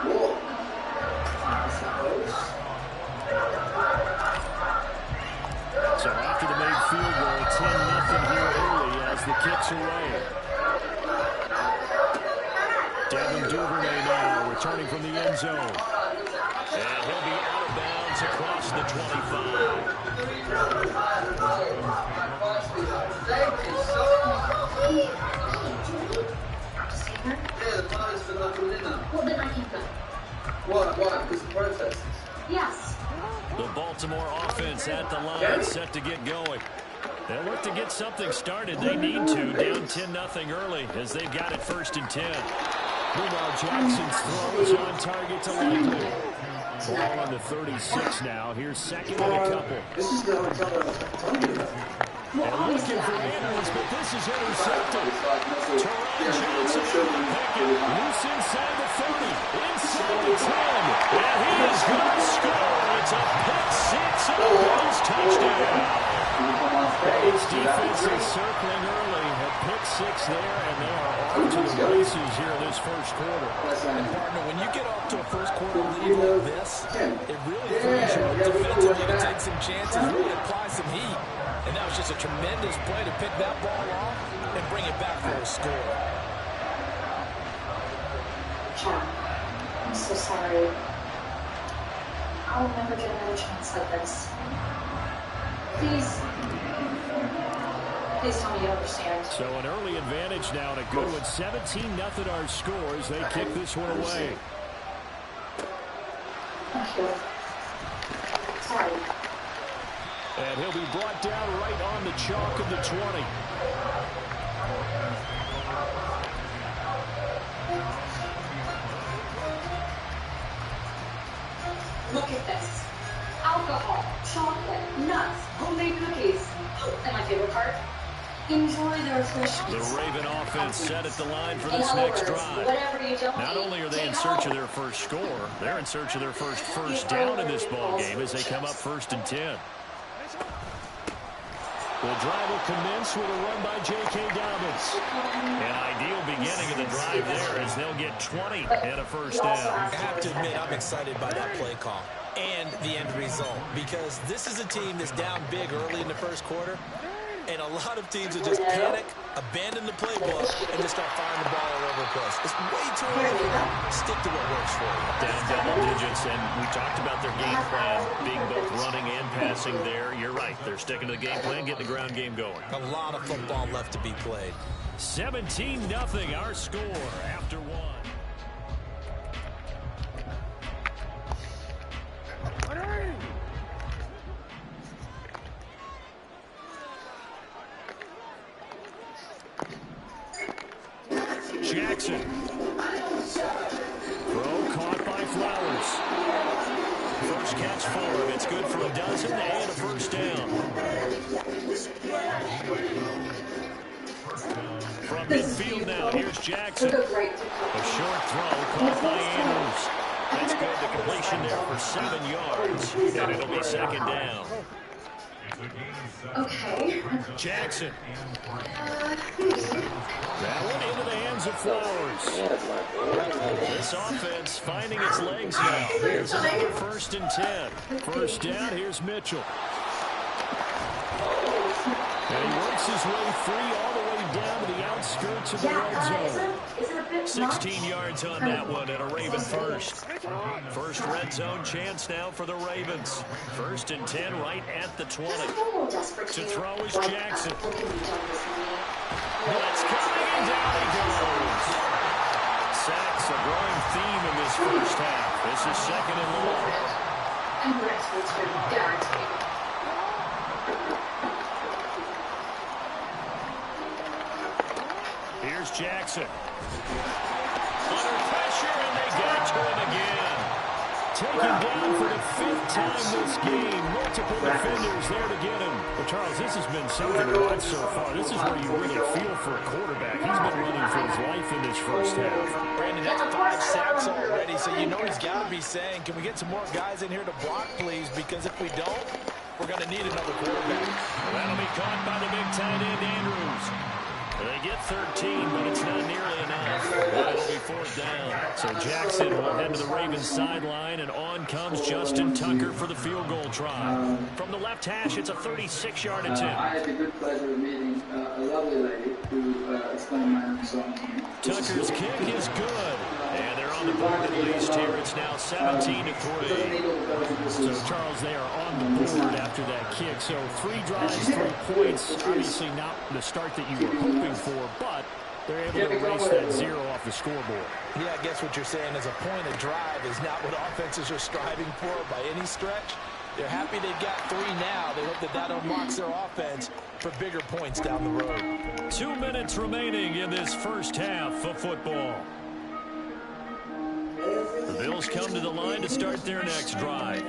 Walk. I suppose. So after the made field goal, 10-0 here early as the kick's away. Devin Duvernay now returning from the end zone. And he'll be out of bounds across the 25. Yeah, the players for not coming in now. Well, then I can go. Why? Because of protests? Yes. The Baltimore offense at the line, set to get going. They'll look to get something started. They need to, down 10-0 early as they've got it first and 10. Meanwhile, Jackson's throw is on target to Likely. Ball on the 36 now. Here's second and a couple. This is the only time And looking for Andrews, but this is intercepted. Terrell Johnson able to pick it. Loose inside the 30, inside the 10. And he is going to score. It's a pick six and a Bills touchdown. His defense is circling early. A pick six there, and they are off to the races here in this first quarter. And partner, when you get off to a first quarter lead like this, it really frees you up defensively to take some chances, really apply some heat. And that was just a tremendous play to pick that ball off and bring it back for a score. John, I'm so sorry. I'll never get another chance like this. Please tell me you understand. So an early advantage now and a good one. 17-0 our scores. They kick this one away. Thank you. Sorry. And he'll be brought down right on the chalk of the 20. Look at this. Alcohol, chocolate, nuts, homemade cookies. Oh, and my favorite part, enjoy the refreshments. The Raven offense set at the line for this next drive. Not only are they in search of their first score, they're in search of their first down in this ball game as they come up first and 10. The drive will commence with a run by J.K. Dobbins. An ideal beginning of the drive there as they'll get 20 and a first down. I have to admit, I'm excited by that play call and the end result because this is a team that's down big early in the first quarter, and a lot of teams will just panic, abandon the playbook, and just start firing the ball all over the place. It's way too early for them. Stick to what works for you. Down double digits, and we talked about their game plan being both running and passing there. You're right. They're sticking to the game plan, getting the ground game going. A lot of football left to be played. 17-0 our score after one. Jackson. Throw caught by Flowers. First catch for him. It's good for a dozen and a first down. From midfield now, here's Jackson. A short throw caught by Andrews. That's good. The completion there for 7 yards. And it'll be second down. Okay. Jackson. That one into the hands of Flowers. This offense finding its legs now. Here's another 1st and 10. First down, here's Mitchell. And he works his way free all the way down to the outskirts of the red zone. 16 yards on that one and a Raven first. First red zone chance now for the Ravens. 1st and 10 right at the 20. To throw is Jackson. Blitz coming and down he goes. Sacks a growing theme in this first half. This is 2nd and long. And next one's been guaranteed. Here's Jackson. Under pressure, and they got to him again. Taken down for the 5th time this game. Multiple defenders there to get him. Well, Charles, this has been something to watch so far. This is where you really feel for a quarterback. He's been running for his life in this first half. Brandon, that's 5 sacks already, so you know he's got to be saying, can we get some more guys in here to block, please? Because if we don't, we're going to need another quarterback. Well, that'll be caught by the big tight end, Andrews. They get 13, but it's not nearly enough. It'll be 4th down. So Jackson will head to the Ravens sideline, and on comes Justin Tucker for the field goal try. From the left hash, it's a 36-yard attempt. I had the good pleasure of meeting a lovely lady who explained my own song to me. Tucker's kick is good. And they're on the board at least here. It's now 17-3. So, Charles, they are on the board after that kick. So 3 drives, 3 points. Obviously not the start that you were hoping for, but they're able to erase that 0 off the scoreboard. Yeah, I guess what you're saying is a point of drive is not what offenses are striving for by any stretch. They're happy they've got 3 now. They hope that unlocks their offense for bigger points down the road. 2 minutes remaining in this first half of football. The Bills come to the line to start their next drive.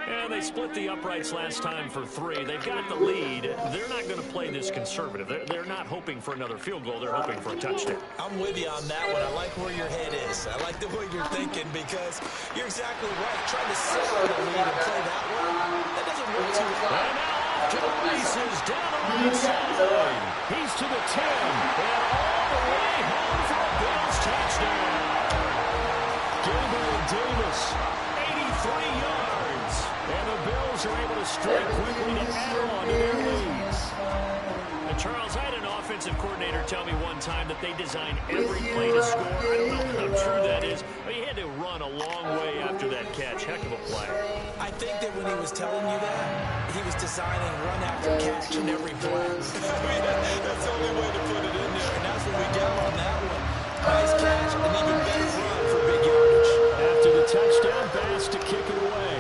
And they split the uprights last time for 3. They've got the lead. They're not going to play this conservative. They're not hoping for another field goal. They're hoping for a touchdown. I'm with you on that one. I like where your head is. I like the way you're thinking because you're exactly right. Trying to sit on the lead and play that way, that doesn't work too well. And now off to the races down the right side. He's to the 10 and all the way home for a Bills touchdown. Gabriel Davis, 83 yards. And the Bills are able to strike quickly to add on to their lead. And Charles, I had an offensive coordinator tell me one time that they design every play to score. I don't know how true that is, but he had to run a long way after that catch. Heck of a play. I think that when he was telling you that, he was designing run after catch in every play. That's the only way to put it in there, and that's what we got on that one. Nice catch, an even better run for big yardage. After the touchdown, Bass to kick it away.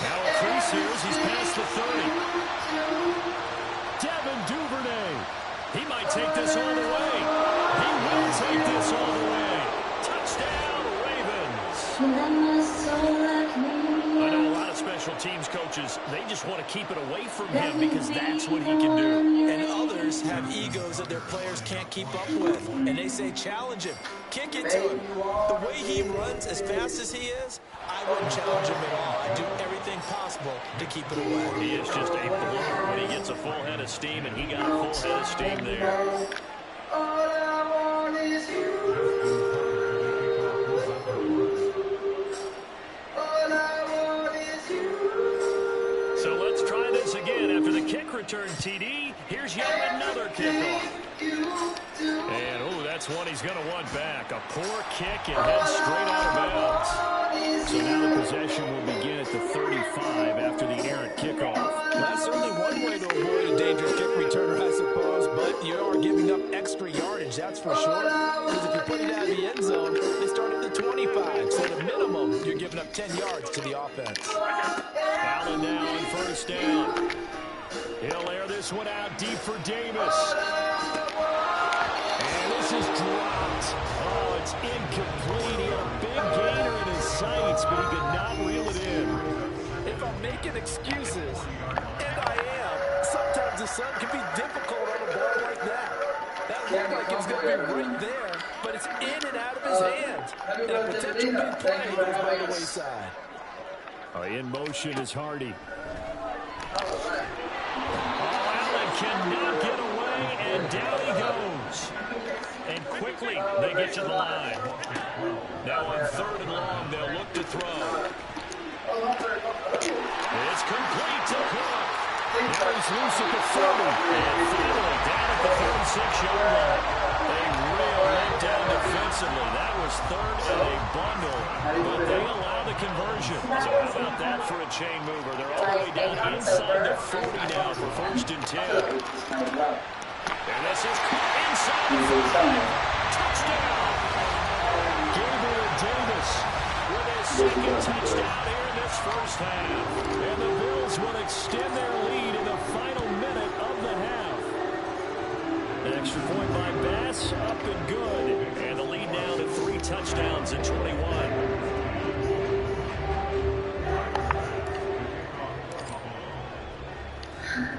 Now a Creasers, he's past the 30. Devin Duvernay. He might take this all the way. He will take this all the way. Touchdown, Ravens. I know a lot of special teams coaches, they just want to keep it away from him because that's what he can do. And others have egos that their players can't keep up with. And they say, challenge him. Kick it to him. The way he runs as fast as he is, I wouldn't challenge him at all. I'd do everything possible to keep it away. He is just a blower when he gets a full head of steam, and he got a full head of steam there. So let's try this again. After the kick return TD, here's yet another kickoff. And, oh, that's one he's going to want back. A poor kick and heads straight out of bounds. So now the possession will begin at the 35 after the errant kickoff. That's certainly one way to avoid a dangerous kick returner, I suppose, but you are giving up extra yardage, that's for sure. Because if you put it out of the end zone, they start at the 25. So at a minimum, you're giving up 10 yards to the offense. Allen now on first down. He'll air this one out deep for Davis. And this is dropped. Oh, it's incomplete. He had a big gainer in his sights, but he could not reel it in. If I'm making excuses, and I am, sometimes the sun can be difficult on a ball like that. That looked like it was going to be right there, but it's in and out of his hands. And a potential big play goes by the wayside. In motion is Hardy. Allen cannot get away, and down he goes. And quickly, they get to the line. Now on 3rd and long, they'll look to throw. It's complete to Cook. Now he's loose at the 30. And finally, down at the 36-yard line. They really went down defensively. That was 3rd and a bundle. But they allow the conversion. So how about that for a chain mover? They're all the way down inside the 40 now for 1st and 10. And this is inside the 40. Touchdown. Gabriel Davis with his 2nd touchdown here in this 1st half. And the Bills will extend their lead in the final minute of the half. An extra point by Bass, up and good. And the lead now to 3 touchdowns and 21.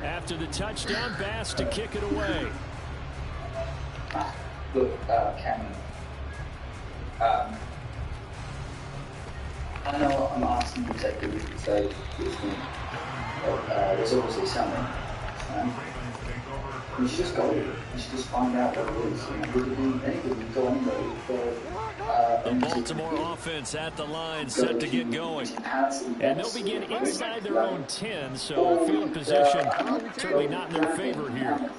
After the touchdown, Bass to kick it away. Look, Cameron. I know I'm asking you to take it with me. There's obviously something. You should just go with it. You should just find out what it is. Anything you go on the Baltimore offense at the line, set to get going. And they'll begin inside their own 10, so field position certainly not in their favor here.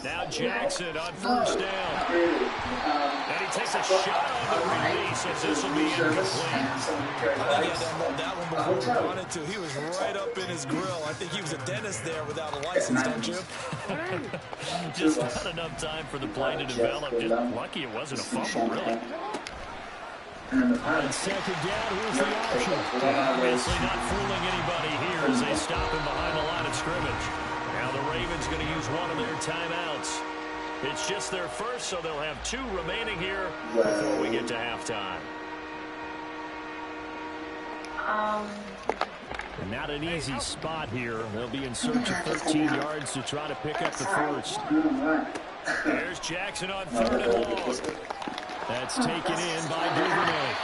Now Jackson on 1st down. And he takes a shot on the release, as this will be incomplete. I think he had that one before we wanted to. He was right up in his grill. I think he was a dentist there without a license, don't you? Just not enough time for the play to develop. Just lucky it wasn't a fumble, really. On 2nd down, here's the option. Obviously not fooling anybody here as they stop him behind the line of scrimmage. Now the Ravens going to use one of their timeouts. It's just their first, so they'll have 2 remaining here before we get to halftime. And not an easy spot here. They'll be in search of 13 yards to try to pick up the first. There's Jackson on 3rd and long. That's taken in by Duvernay.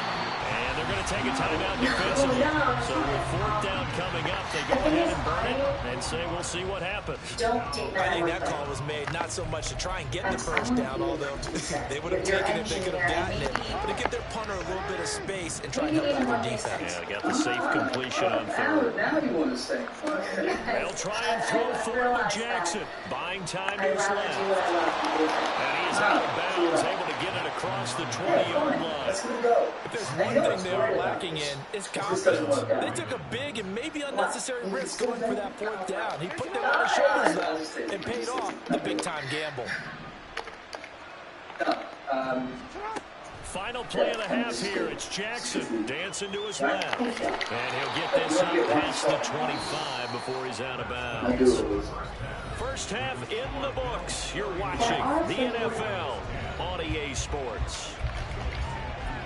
And they're going to take a timeout defensively. So with 4th down coming up, they go ahead and burn it and say we'll see what happens. I think that call was made not so much to try and get the 1st down, although they would have taken it, they could have gotten it, but to give their punter a little bit of space and try and help out their defense. Yeah, they got the safe completion on 3rd. They'll try and throw forward to Jackson. Buying time to his left. And he's out of bounds, able to get it across the 20-yard line. If there's one thing they are lacking in, it's confidence. They took a big and maybe unnecessary risk going for that 4th down. He put them on his shoulders, though, and paid off the big-time gamble. Final play of the half here. It's Jackson dancing to his left. And he'll get this out past the 25 before he's out of bounds. First half in the books. You're watching the NFL on EA Sports.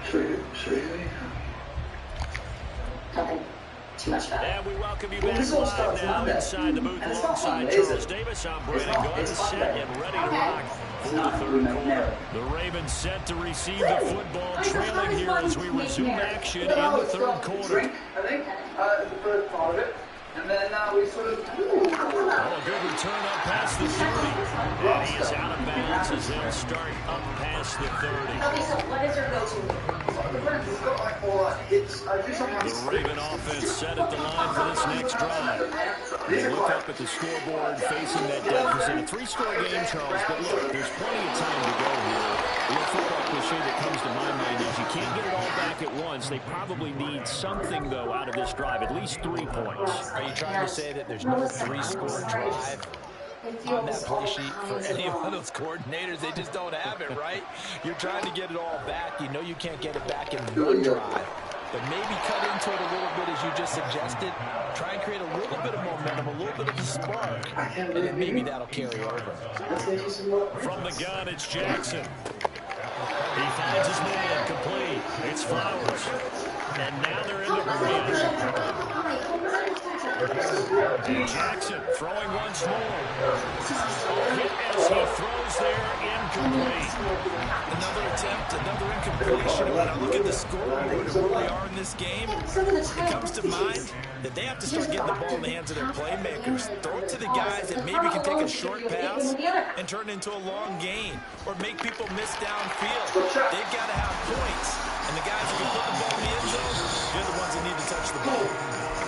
Too much better. And we welcome you back live now inside the booth alongside Charles Davis. I'm Brandon Gordon, set and ready to rock for the 3rd quarter. The Ravens set to receive the football, trailing here as we resume action in the 3rd quarter. I think the first part of it. And then we sort of... Oh, a good return up past the 30. And he is out of bounds as they'll start up past the 30. Okay, so what is your go-to? The Raven offense set at the line for this next drive. They look up at the scoreboard facing that deficit. A 3-score game, Charles, but look, there's plenty of time to go here. The football cliche that comes to my mind is you can't get it all back at once. They probably need something, though, out of this drive, at least 3 points. Are you trying to say that there's no 3-score drive on that play sheet for any of those coordinators? They just don't have it, right? You're trying to get it all back. You know you can't get it back in one drive. but maybe cut into it a little bit as you just suggested. Try and create a little bit of momentum, a little bit of a spark, and then maybe that'll carry over. From the gun, it's Jackson. He finds his man complete. It's Flowers. And now they're in the green. Jackson throwing once more. Hit as he throws there, incomplete. Another attempt, another incompletion. And when I look at the scoreboard and where they are in this game, it comes to mind that they have to start getting the ball in the hands of their playmakers. Throw it to the guys that maybe can take a short pass and turn it into a long gain or make people miss downfield. They've got to have points. And the guys who can put the ball in the end zone, they're the ones that need to touch the ball.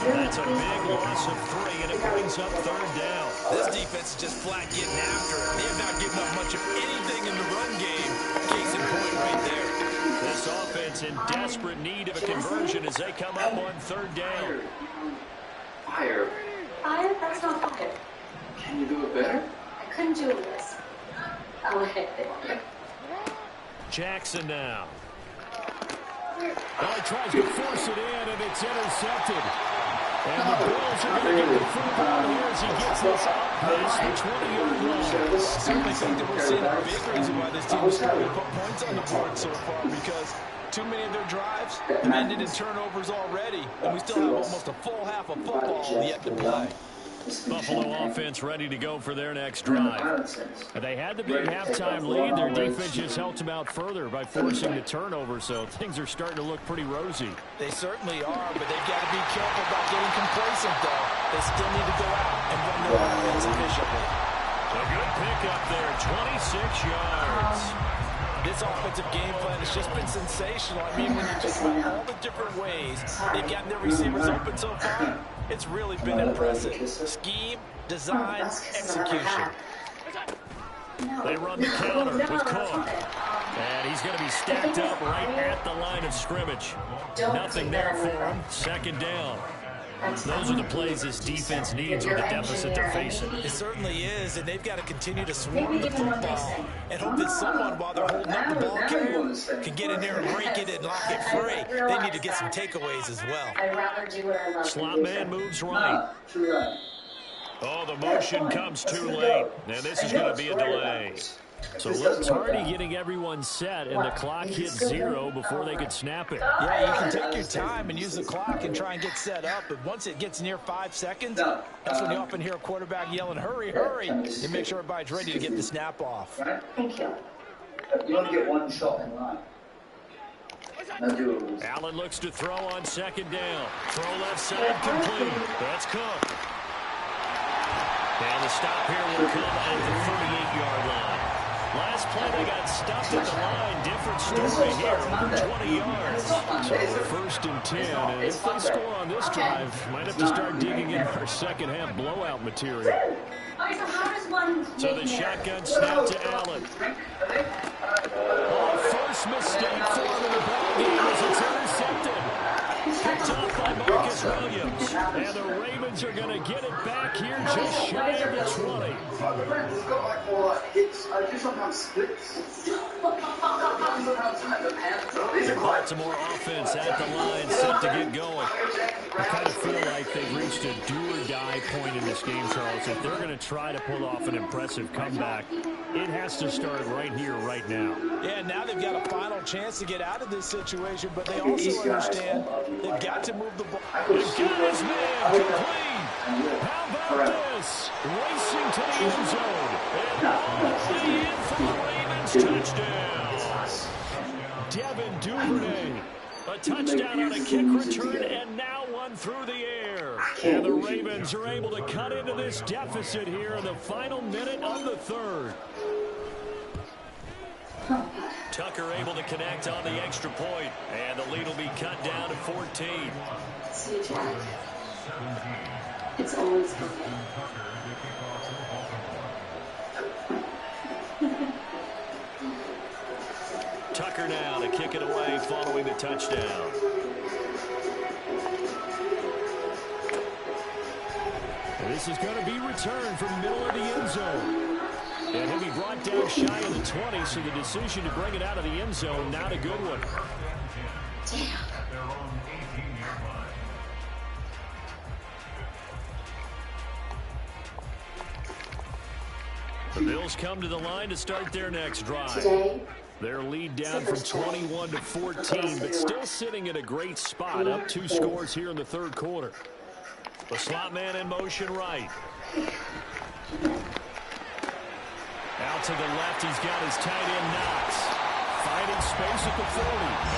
That's a big loss of 3, and it brings up 3rd down. This defense is just flat getting after it. They have not given up much of anything in the run game. Case in point right there. This offense in desperate need of a conversion as they come up on 3rd down. Fire. Fire? That's not fire. Can you do it better? I couldn't do this. Oh, okay. Jackson now. Well, he tries to force it in, and it's intercepted. And the Bills are going to get the football here as he gets this up past the 20-yard line. Certainly think that we're seeing a big reason why this team is starting to put points on the board so far, because too many of their drives have ended in turnovers already, and we still have almost a full half of football yet to play. Buffalo offense ready to go for their next drive. They had the big halftime lead. Their defense just helped them out further by forcing the turnover, so things are starting to look pretty rosy. They certainly are, but they've got to be careful about getting complacent, though. They still need to go out and run their offense efficiently. A good pickup there, 26 yards. This offensive game plan has just been sensational. I mean, when you think about all the different ways they've gotten their receivers open so far, it's really been impressive. Scheme, design, execution. They run the counter with Cook. And he's going to be stacked up right at the line of scrimmage. Nothing there for him. 2nd down. Those are the plays this defense needs with the deficit they're facing. It certainly is, and they've got to continue to swarm the football and hope that someone, while they're holding up the ball carrier, can get in there and break it and lock it free. They need to get some takeaways as well. Slot man moves right. Oh, the motion comes too late. And this is going to be a delay. So a little tardy getting everyone set, and the clock hits 0 before they could snap it. Yeah, you can take your time and use the clock and try and get set up, but once it gets near 5 seconds, that's when you often hear a quarterback yelling, hurry, hurry, and make sure everybody's ready to get the snap off. Thank you. You only get one shot in line. No duels. Allen looks to throw on 2nd down. Throw left side complete. That's Cook. And the stop here will come at the 38-yard line. Last play, they got stuffed at the line. Different story here, over 20 yards. So 1st and 10, and if they score on this drive, might have to start digging in our second-half blowout material. So the shotgun snap to Allen. Oh, first mistake for him in the ballgame as it's intercepted. Picked off by Marcus Williams. And the Ravens are going to get it back here just shy of the 20. Baltimore offense at the line, set to get going. I kind of feel like they've reached a do-or-die point in this game, Charles. If they're going to try to pull off an impressive comeback, it has to start right here, right now. Yeah, now they've got a final chance to get out of this situation, but they also understand they've got to move the ball. They've got his man complete. How about this? Racing to the end zone. And all the way in for the Ravens touchdown. Devin Duvernay. A touchdown on a kick return, and now one through the air. And the Ravens are able to cut into this deficit here in the final minute of the 3rd. Tucker able to connect on the extra point, and the lead will be cut down to 14. See, Jack. It's always good. Tucker now to kick it away following the touchdown. And this is going to be returned from the middle of the end zone. And he'll be brought down shy of the 20, so the decision to bring it out of the end zone, not a good one. Damn. their own 18-yard line. The Bills come to the line to start their next drive. Their lead down from 21 to 14, but still sitting at a great spot, up 2 scores here in the third quarter. The slot man in motion right. Out to the left, he's got his tight end Knox. Finding space at the 40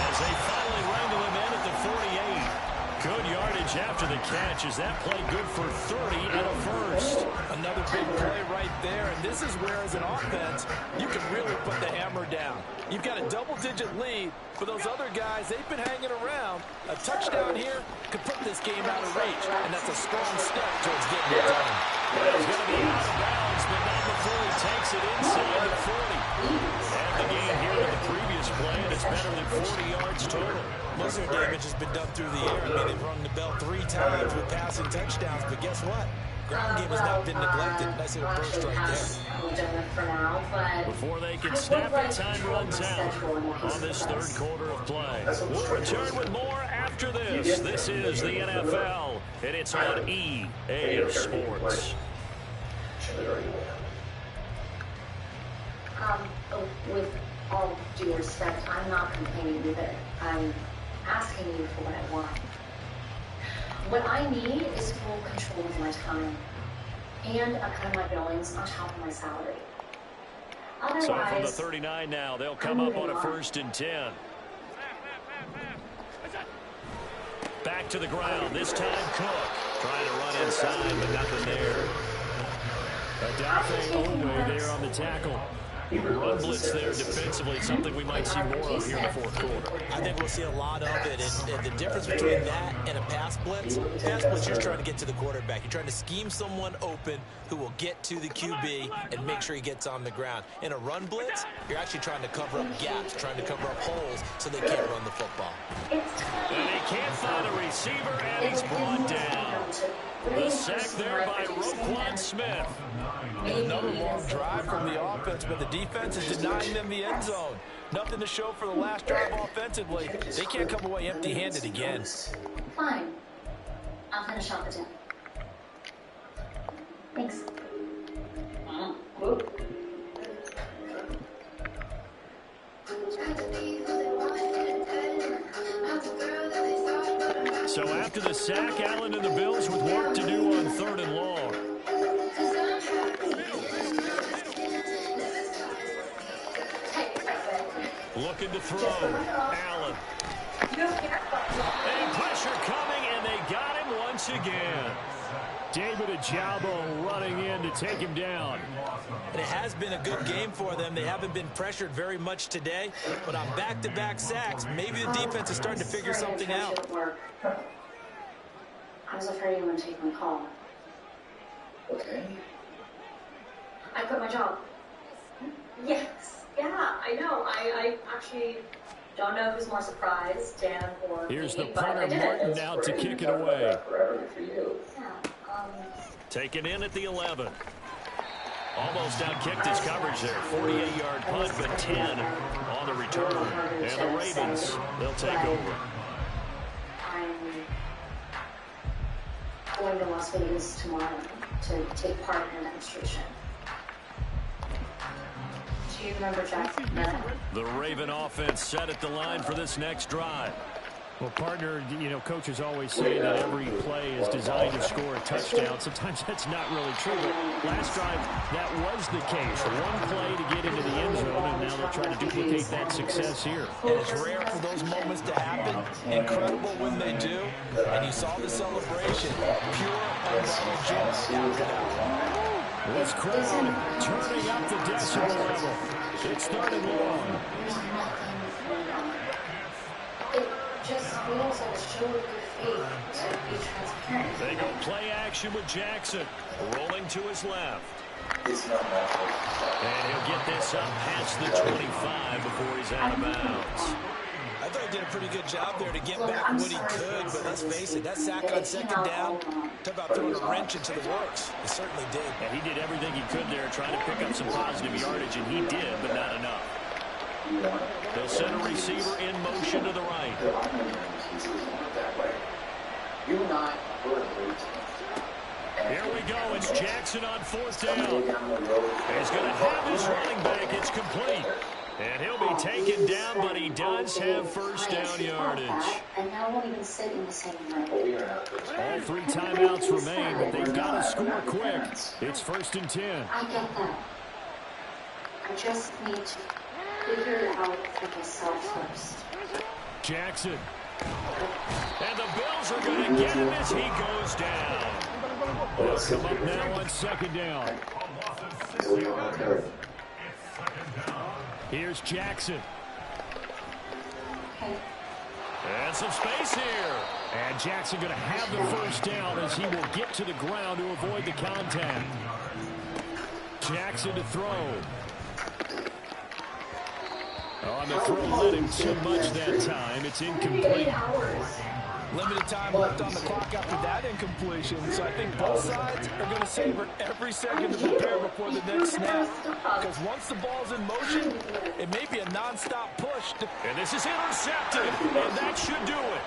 as they finally wrangle him in at the 48. Good yardage after the catch. Is that play good for 30 and a first? Another big play right there, and this is where, as an offense, you can really put the hammer down. You've got a double-digit lead. For those other guys, they've been hanging around. A touchdown here could put this game out of reach, and that's a strong step towards getting it done. He's going to be out of bounds, but not before he takes it inside the 40. And the gain here in the previous play, and it's better than 40 yards total. Most of their damage has been done through the air. I mean, they've rung the bell 3 times with passing touchdowns, but guess what? Ground game has not been neglected. Nice little burst right there. Before they can snap it, time runs out on this third quarter of play. We'll return with more after this. This is the NFL, and it's on EA Sports. With all due respect, I'm not complaining either. I'm asking you for what I want. What I need is full control of my time and a cut of my billings on top of my salary. Otherwise, so from the 39 now, they'll come up on a 1st and 10. Back to the ground. This time Cook trying to run inside, but nothing there. Adolphe Owe there on the tackle. Run blitz there defensively, something we might see more of here in the fourth quarter. I think we'll see a lot of it, and the difference between that and a pass blitz, you're trying to get to the quarterback. You're trying to scheme someone open who will get to the QB and make sure he gets on the ground. In a run blitz, you're actually trying to cover up gaps, trying to cover up holes so they can't run the football. And he can't find a receiver, and he's brought down. The sack there by Roquan Smith. Another long drive from the offense, but the defense is denying them the end zone. Nothing to show for the last drive offensively. They can't come away empty-handed again. Fine. I'll finish off the 10. Thanks. So after the sack, Allen and the Bills with work to do on 3rd and long. Looking to throw. Allen. And pressure coming, and they got him once again. David Ojabo running in to take him down. And it has been a good game for them. They haven't been pressured very much today, but on back-to-back sacks, maybe the defense is starting to figure something out. I was afraid you wouldn't take my call. Okay. I quit my job. Yes. Yeah, I know. I actually don't know who's more surprised, Dan or Here's me, the punter Martin now to kick it away. Taken in at the 11. Almost outkicked his coverage there. 48-yard punt, but 10 on the return. And the Ravens, they'll take over. I'm going to Las Vegas tomorrow to take part in a demonstration. Do you remember Jackson? The Raven offense set at the line for this next drive. Well, partner, you know, coaches always say that every play is designed to score a touchdown. Sometimes that's not really true, but last drive, that was the case. One play to get into the end zone, and now they'll try to duplicate that success here. And it's rare for those moments to happen. Incredible when they do. And you saw the celebration. Pure, unbridled joy after that. This crowd turning up the decibel level. It's 3rd and long. Just feels like a show of good faith to be transparent. They go play action with Jackson, rolling to his left. And he'll get this up past the 25 before he's out of bounds. I thought he did a pretty good job there to get back what he could, but let's face it, that sack on 2nd down, talk about throwing a wrench into the works. He certainly did. And he did everything he could there, trying to pick up some positive yardage, and he did, but not enough. They'll send a receiver in motion to the right. It doesn't work that way. You and I, we're a great team. Here we go. It's Jackson on fourth down. He's going to have his running back. It's complete. And he'll be taken down, but he does have first down yardage. And I won't even sit in the same room. All 3 timeouts remain, but they've got to score quick. It's 1st and 10. I get that. I just need to figure it out for myself first. Jackson. And the Bills are going to get him as he goes down. They'll come up now on 2nd down. Here's Jackson. And some space here. And Jackson going to have the first down as he will get to the ground to avoid the contact. Jackson to throw. On the throw, led him too much that time. It's incomplete. Limited time left on the clock after that incompletion, so I think both sides are going to savor every second to prepare before the next snap. Because once the ball's in motion, it may be a non-stop push. And this is intercepted, and that should do it.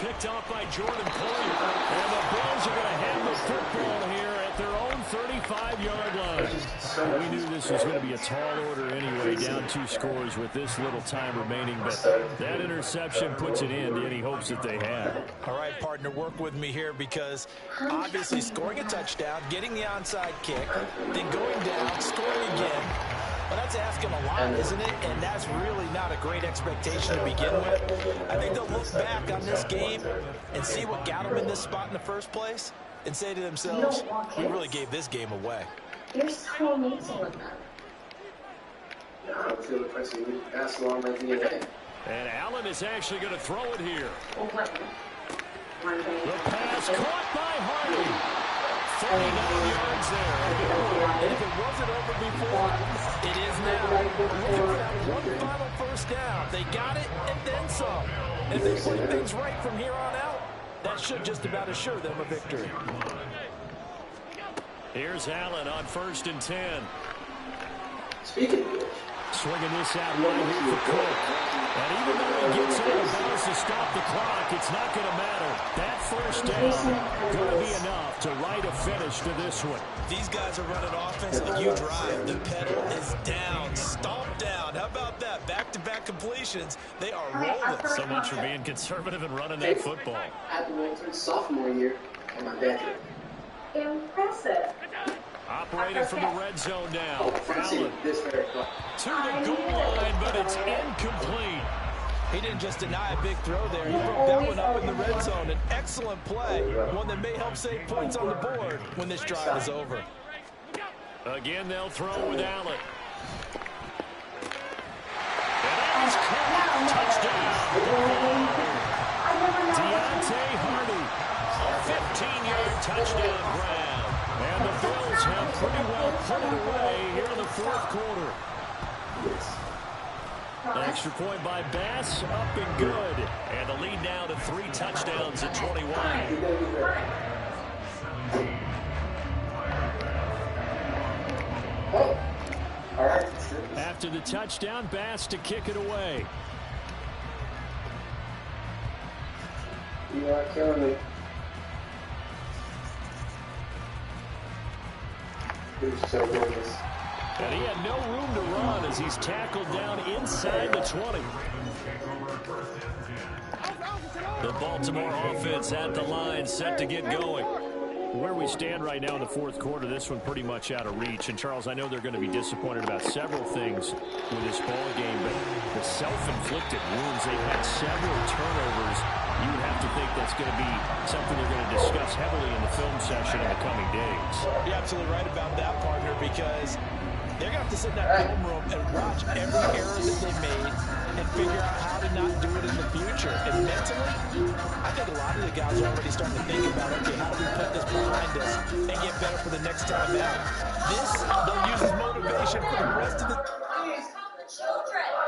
Picked off by Jordan Poyer. And the Bills are going to have the football here at their own 35-yard line. We knew this was going to be a tall order anyway, down 2 scores with this little time remaining, but that interception puts an end to any hopes that they had. All right, partner, work with me here because obviously scoring a touchdown, getting the onside kick, then going down, scoring again. Well, that's asking a lot, isn't it? And that's really not a great expectation to begin with. I think they'll look back on this game and see what got them in this spot in the first place and say to themselves, we really gave this game away. You're so amazing with them. I don't feel impressive. We pass along like the other. And Allen is actually going to throw it here. One day. The pass caught by Hardy. 39 yards there. And if it wasn't over before, it is now. Looking for that one final first down. They got it and then some. And if they play things right from here on out, that should just about assure them a victory. Here's Allen on 1st and 10. Speaking of which, swinging this out right here for Cook. And even though he gets out of bounds to stop the clock, it's not going to matter. That first down going to be enough to write a finish to this one. These guys are running offense like you drive. The pedal is down, stomped down. How about that? Back-to-back completions. They are rolling. So much for being conservative and running that football. I had to wait until sophomore year on my bedroom. Impressive. Operating from the red zone now. Allen This very to the goal line, but it's incomplete. He didn't just deny a big throw there. He broke that one up in the red zone. An excellent play. One that may help save points on the board when this drive is over. Again, they'll throw with Allen. And that is caught. Touchdown. Deontay Hardy. 15-yard touchdown grab. And the Bills have pretty well put it away here in the 4th quarter. An extra point by Bass, up and good. And the lead now to 3 touchdowns at 21. Oh, all right. After the touchdown, Bass to kick it away. You are killing me. So gorgeous. And he had no room to run as he's tackled down inside the 20. The Baltimore offense at the line, set to get going. Where we stand right now in the 4th quarter, this one pretty much out of reach. And, Charles, I know they're going to be disappointed about several things with this ball game, but the self-inflicted wounds, they've had several turnovers. You would have to think that's going to be something they're going to discuss heavily in the film session in the coming days. You're absolutely right about that, partner, because they're going to have to sit in that film room and watch every error that they made and figure out how to not do it in the future. And mentally, I think a lot of the guys are already starting to think about, okay, how do we put this behind us and get better for the next time out? This, they'll use as motivation for the rest of the... Children.